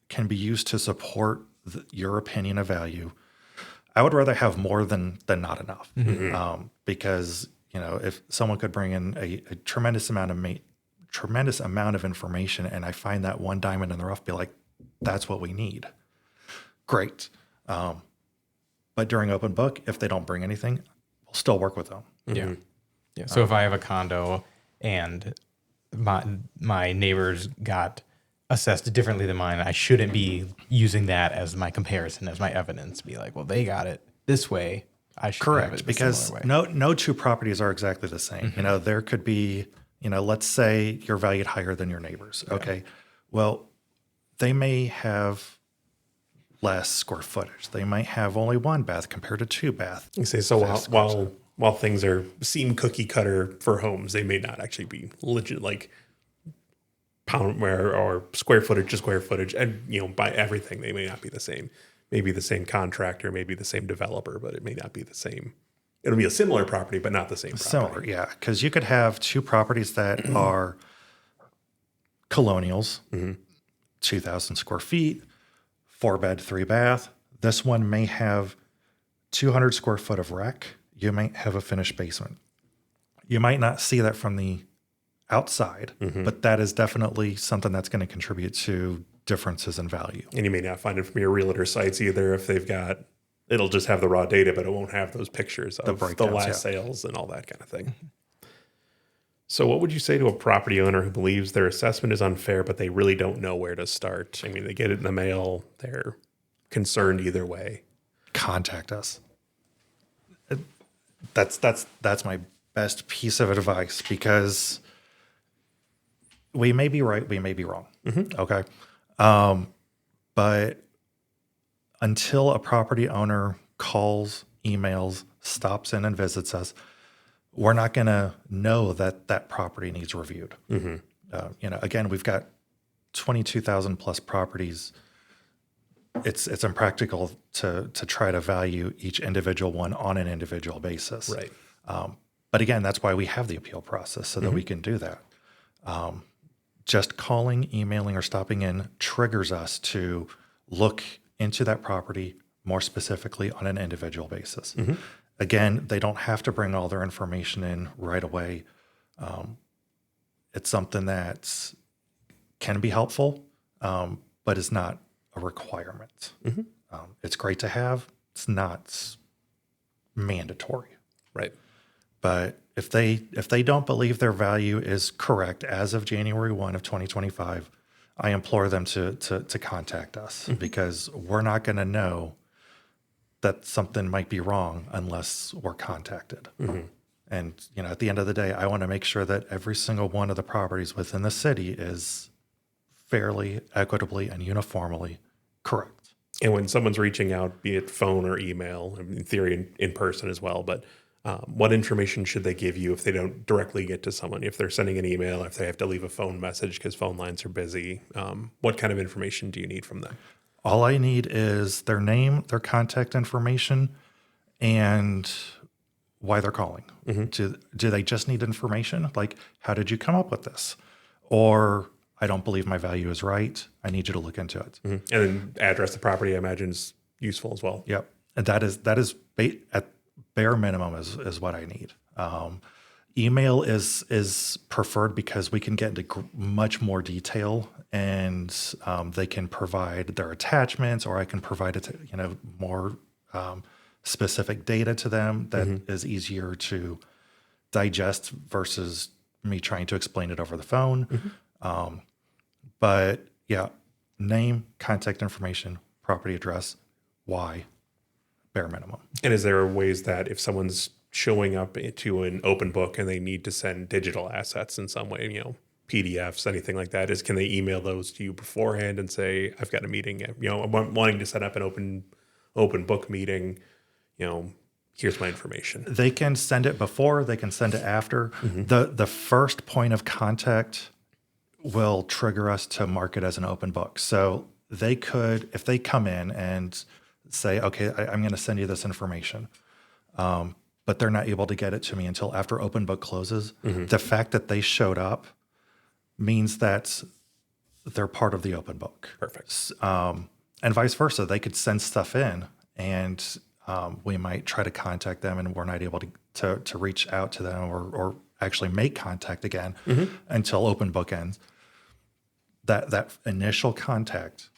can be used to support your opinion of value. I would rather have more than not enough, because if someone could bring in a tremendous amount of information, and I find that one diamond in the rough, be like, that's what we need. Great. But during open book, if they don't bring anything, we'll still work with them. Yeah. So if I have a condo and my neighbors got assessed differently than mine, I shouldn't be using that as my comparison, as my evidence. Be like, well, they got it this way. I should have it because no two properties are exactly the same. There could be, let's say you're valued higher than your neighbors. Okay. Well, they may have less square footage. They might have only one bath compared to two bath. You say so while things seem cookie cutter for homes, they may not actually be legit like pound or square footage to square footage, and by everything they may not be the same. Maybe the same contractor, maybe the same developer, but it may not be the same it'll be a similar property, but not the same property. Similar, yeah, because you could have two properties that are colonials, 2,000 square feet, 4-bed, 3-bath. This one may have 200 square foot of rec. You might have a finished basement. You might not see that from the outside, but that is definitely something that's going to contribute to differences in value. And you may not find it from your realtor sites either if they've got, it'll just have the raw data, but it won't have those pictures of the last sales and all that kind of thing. So what would you say to a property owner who believes their assessment is unfair, but they really don't know where to start? I mean, they get it in the mail. They're concerned either way. Contact us. That's my best piece of advice, because we may be right, we may be wrong. Okay. But until a property owner calls, emails, stops in and visits us, we're not going to know that that property needs reviewed. Again, we've got 22,000 plus properties. It's impractical to try to value each individual one on an individual basis. Right. But again, that's why we have the appeal process, so that we can do that. Just calling, emailing, or stopping in triggers us to look into that property more specifically on an individual basis. Again, they don't have to bring all their information in right away. It's something that can be helpful, but is not a requirement. It's great to have. It's not mandatory. Right. But if they don't believe their value is correct as of January 1 of 2025, I implore them to contact us, because we're not going to know that something might be wrong unless we're contacted. And at the end of the day, I want to make sure that every single one of the properties within the city is fairly, equitably, and uniformly correct. And when someone's reaching out, be it phone or email, in theory in person as well, but what information should they give you if they don't directly get to someone? If they're sending an email, if they have to leave a phone message because phone lines are busy, what kind of information do you need from them? All I need is their name, their contact information, and why they're calling. Do they just need information? Like, how did you come up with this? Or, I don't believe my value is right. I need you to look into it. And then address the property, I imagine, is useful as well. Yep. And that is at bare minimum is what I need. Email is preferred because we can get into much more detail, and they can provide their attachments, or I can provide it to, more specific data to them that is easier to digest versus me trying to explain it over the phone. But yeah, name, contact information, property address, why, bare minimum. And is there ways that if someone's showing up to an open book and they need to send digital assets in some way, PDFs, anything like that, can they email those to you beforehand and say, I've got a meeting, I'm wanting to set up an open book meeting, here's my information. They can send it before, they can send it after. The first point of contact will trigger us to mark it as an open book. So they could, if they come in and say, okay, I'm going to send you this information, but they're not able to get it to me until after open book closes, the fact that they showed up means that they're part of the open book. Perfect. And vice versa. They could send stuff in, and we might try to contact them, and we're not able to reach out to them or actually make contact again until open book ends. That initial contact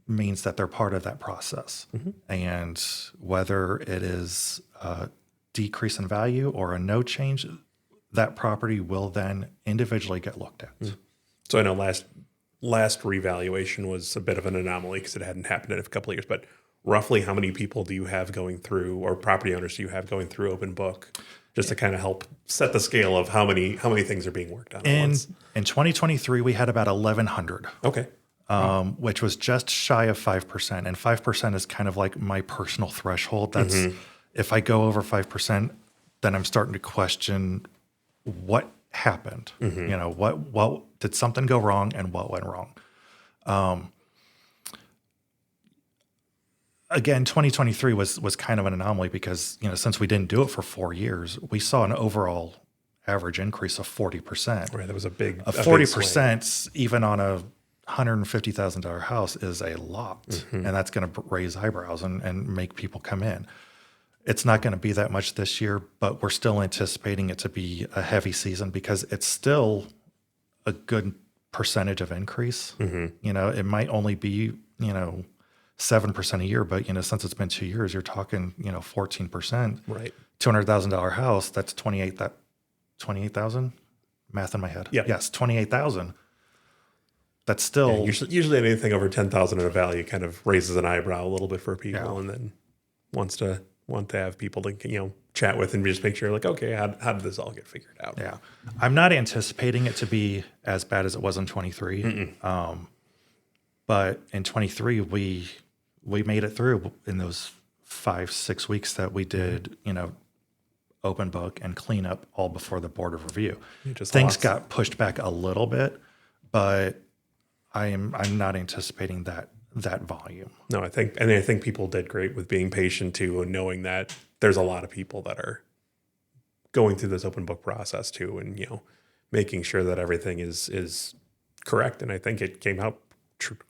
means that they're part of that process. And whether it is a decrease in value or a no change, that property will then individually get looked at. So I know last revaluation was a bit of an anomaly because it hadn't happened in a couple of years, but roughly how many people do you have going through, or property owners do you have going through open book, just to kind of help set the scale of how many things are being worked on at once? In 2023, we had about 1,100. Okay. Which was just shy of 5%. And 5% is kind of like my personal threshold. That's if I go over 5%, then I'm starting to question what happened. What did something go wrong, and what went wrong? again, 2023 was kind of an anomaly because, since we didn't do it for 4 years, we saw an overall average increase of 40%. Right, that was a big 40% even on a $150,000 house is a lot, and that's going to raise eyebrows and make people come in. It's not going to be that much this year, but we're still anticipating it to be a heavy season because it's still a good percentage of increase. It might only be 7% a year, but since it's been 2 years, you're talking 14%. Right. $200,000 house, that's 28,000. Math in my head. Yep. Yes, 28,000. That's still usually anything over 10,000 in a value kind of raises an eyebrow a little bit for people, and then want to have people to chat with and just make sure like, okay, how did this all get figured out? Yeah, I'm not anticipating it to be as bad as it was in 23. But in 23, we made it through in those 5-6 weeks that we did, open book and cleanup all before the board of review. Things got pushed back a little bit, but I'm not anticipating that volume. No, I think people did great with being patient too, and knowing that there's a lot of people that are going through this open book process too, and making sure that everything is correct. And I think it came out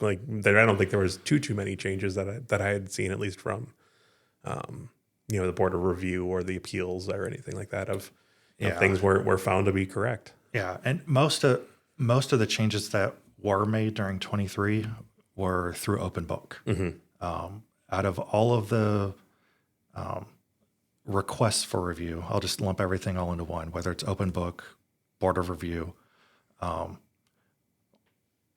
I don't think there was too many changes that I had seen, at least from the board of review or the appeals or anything like that of things were found to be correct. Yeah, and most of the changes that were made during 23 were through open book. Out of all of the requests for review, I'll just lump everything all into one, whether it's open book, board of review.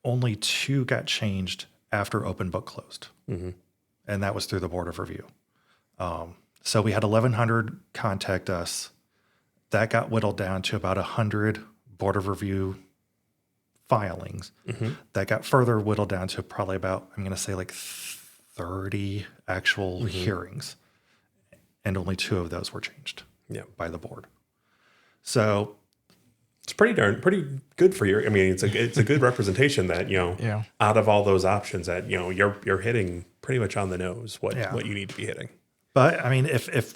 Only 2 got changed after open book closed, and that was through the board of review. So we had 1,100 contact us. That got whittled down to about 100 board of review filings. That got further whittled down to probably about, I'm going to say like 30 actual hearings, and only 2 of those were changed by the board. So it's pretty good for your. I mean, it's a good representation that out of all those options that you're hitting pretty much on the nose what you need to be hitting. But I mean, if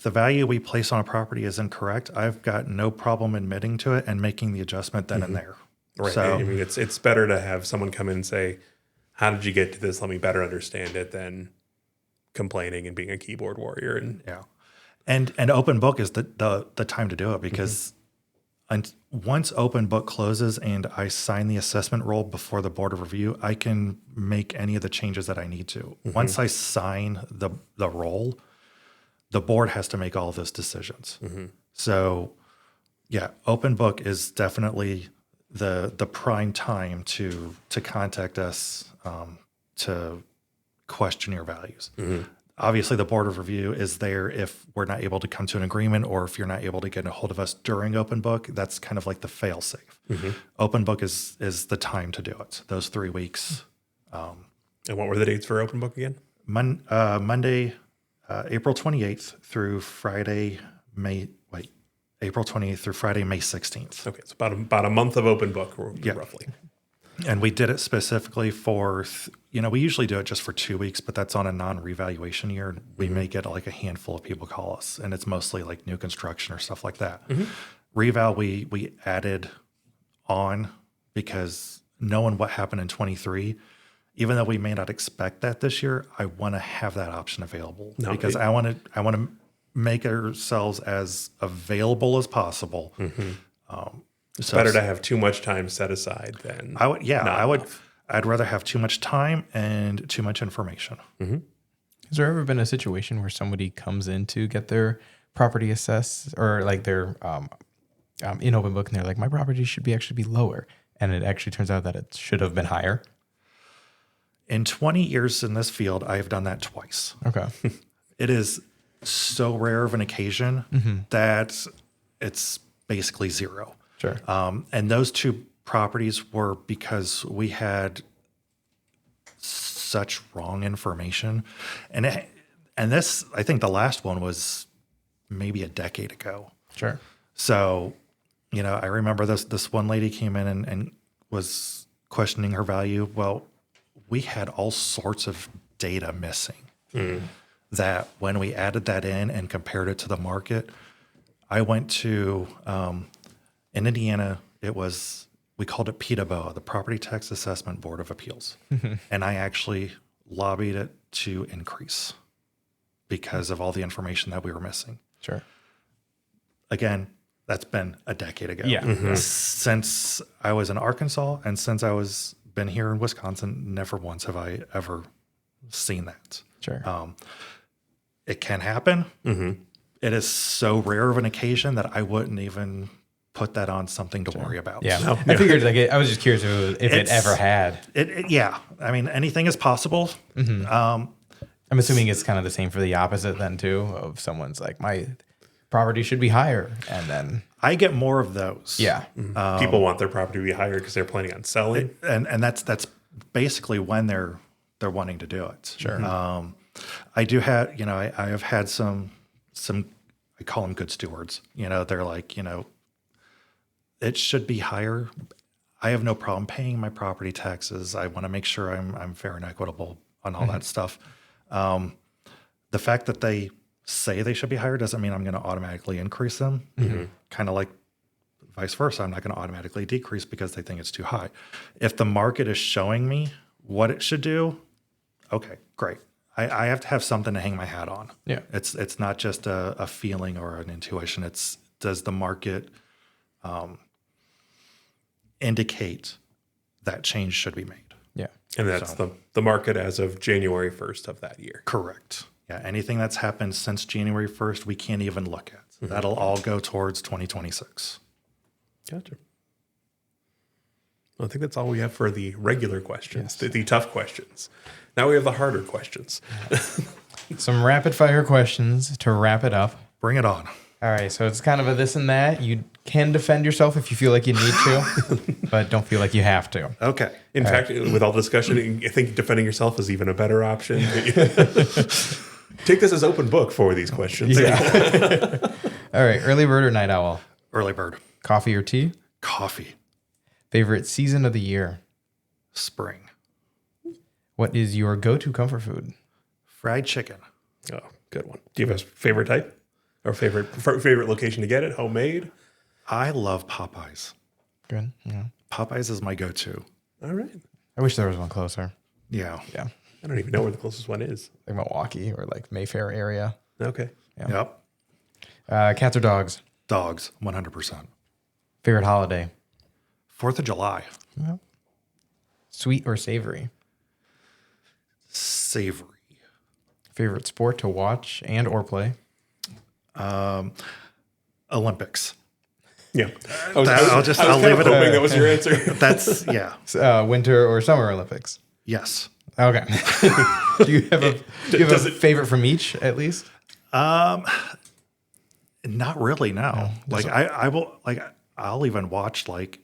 the value we place on a property is incorrect, I've got no problem admitting to it and making the adjustment then and there. Right. So, I mean, it's better to have someone come in and say, "How did you get to this? Let me better understand it," than complaining and being a keyboard warrior. And open book is the time to do it because once open book closes and I sign the assessment roll before the board of review, I can make any of the changes that I need to. Once I sign the roll, the board has to make all of those decisions. So open book is definitely the prime time to contact us to question your values. Obviously, the board of review is there if we're not able to come to an agreement or if you're not able to get a hold of us during open book. That's kind of like the fail safe. Open book is the time to do it, those 3 weeks. And what were the dates for open book again? Monday, April 28th through Friday, April 28th through Friday, May 16th. Okay, so about a month of open book roughly. And we did it specifically for, we usually do it just for 2 weeks, but that's on a non-revaluation year. We may get like a handful of people call us, and it's mostly like new construction or stuff like that. Reval, we added on because knowing what happened in 23, even though we may not expect that this year, I want to have that option available because I want to make ourselves as available as possible. It's better to have too much time set aside than I'd rather have too much time and too much information. Has there ever been a situation where somebody comes in to get their property assessed or like their in open book and they're like, my property should actually be lower, and it actually turns out that it should have been higher? In 20 years in this field, I have done that twice. Okay. It is so rare of an occasion that it's basically zero. Sure. And those 2 properties were because we had such wrong information. And this, I think the last one was maybe a decade ago. Sure. So, I remember this one lady came in and was questioning her value. Well, we had all sorts of data missing. That when we added that in and compared it to the market, I went to, in Indiana, we called it PTABOA, the Property Tax Assessment Board of Appeals. And I actually lobbied it to increase because of all the information that we were missing. Sure. Again, that's been a decade ago. Yeah. Since I was in Arkansas and since been here in Wisconsin, never once have I ever seen that. Sure. It can happen. It is so rare of an occasion that I wouldn't even put that on something to worry about. Yeah. I figured I was just curious if it ever had. Yeah. I mean, anything is possible. I'm assuming it's kind of the same for the opposite then too, of someone's like, my property should be higher. And then I get more of those. yeah. People want their property to be higher because they're planning on selling. And that's basically when they're wanting to do it. Sure. I do have, I have had some, I call them good stewards. They're like, it should be higher. I have no problem paying my property taxes. I want to make sure I'm fair and equitable on all that stuff. The fact that they say they should be higher doesn't mean I'm going to automatically increase them. Kind of like vice versa. I'm not going to automatically decrease because they think it's too high. If the market is showing me what it should do, okay, great. I have to have something to hang my hat on. Yeah. It's not just a feeling or an intuition. It's, does the market indicate that change should be made? Yeah. And that's the market as of January 1st of that year. Correct. Yeah. Anything that's happened since January 1st, we can't even look at. That'll all go towards 2026. Gotcha. Well, I think that's all we have for the regular questions, the tough questions. Now we have the harder questions. Some rapid fire questions to wrap it up. Bring it on. All right. So it's kind of a this and that. You can defend yourself if you feel like you need to, but don't feel like you have to. Okay. In fact, with all the discussion, I think defending yourself is even a better option. Take this as open book for these questions. Yeah. All right. Early bird or night owl? Early bird. Coffee or tea? Coffee. Favorite season of the year? Spring. What is your go-to comfort food? Fried chicken. Oh, good one. Do you have a favorite type or favorite location to get it? Homemade? I love Popeyes. Good. Yeah. Popeyes is my go-to. All right. I wish there was one closer. Yeah. Yeah. I don't even know where the closest one is. Like Milwaukee or like Mayfair area. Okay. Yeah. Yep. Cats or dogs? Dogs, 100%. Favorite holiday? 4th of July. Yeah. Sweet or savory? Savory. Favorite sport to watch and or play? Olympics. Yeah. I'll leave it hoping that was your answer. That's, yeah. Winter or summer Olympics? Yes. Okay. Do you have a favorite from each at least? Not really, no. Like I'll even watch like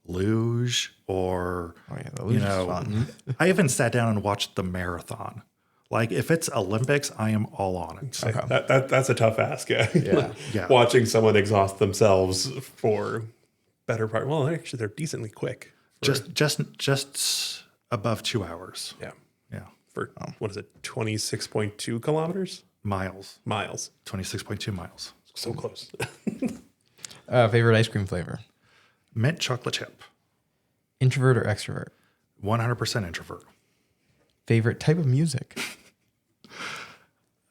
luge or, the luge is fun. I even sat down and watched the marathon. Like if it's Olympics, I am all on it. Okay. That's a tough ask. Yeah. Yeah. Watching someone exhaust themselves for better part. Well, actually, they're decently quick. Just above 2 hours. Yeah. Yeah. For what is it? 26.2 kilometers? Miles. 26.2 miles. So close. Favorite ice cream flavor? Mint chocolate chip. Introvert or extrovert? 100% introvert. Favorite type of music?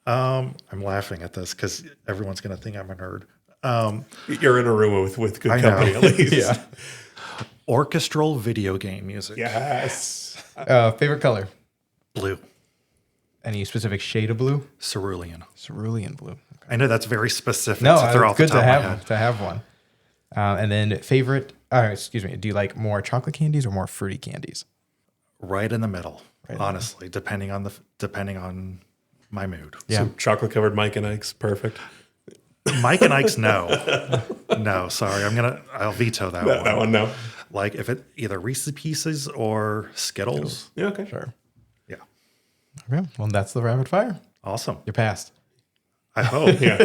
I'm laughing at this because everyone's going to think I'm a nerd. You're in a room with good I company know. at least. Yeah. Orchestral video game music. Yes. Favorite color? Blue. Any specific shade of blue? Cerulean. Cerulean blue. Okay. I know that's very specific. No, to throw it's off the good top to of my head. have one. And then favorite, excuse me, do you like more chocolate candies or more fruity candies? Right in the middle, honestly, depending on my mood. Yeah. So chocolate covered Mike and Ike's perfect. Mike and Ike's no. No, sorry. I'll veto that one. That one, no. Like if it either Reese's Pieces or Skittles. Yeah, okay. Sure. Yeah. Okay. Well, that's the rapid fire. Awesome. You're passed. I hope. Yeah.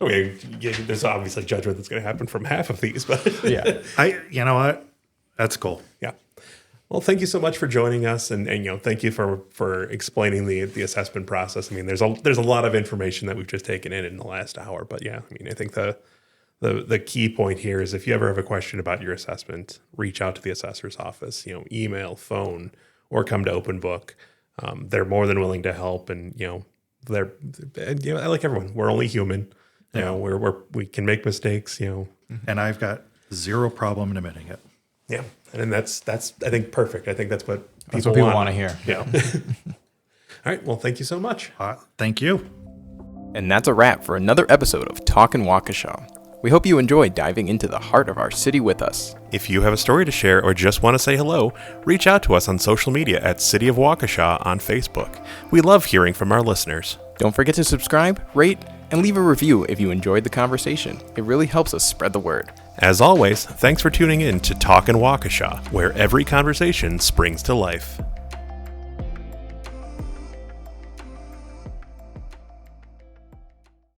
Okay. Yeah, there's obviously judgment that's going to happen from half of these, but Yeah. You know what? That's cool. yeah. Well, thank you so much for joining us, and thank you for explaining the assessment process. I mean, there's a lot of information that we've just taken in the last hour, but yeah, I mean, I think the key point here is if you ever have a question about your assessment, reach out to the assessor's office. Email, phone, or come to Open Book. They're more than willing to help, and they're like everyone, we're only human. We can make mistakes. And I've got zero problem in admitting it. Yeah, and that's I think perfect. I think that's what people want to hear. Yeah. All right. Well, thank you so much. Thank you. And that's a wrap for another episode of Talkin' Waukesha. We hope you enjoyed diving into the heart of our city with us. If you have a story to share or just want to say hello, reach out to us on social media at City of Waukesha on Facebook. We love hearing from our listeners. Don't forget to subscribe, rate, and leave a review if you enjoyed the conversation. It really helps us spread the word. As always, thanks for tuning in to Talkin' Waukesha, where every conversation springs to life.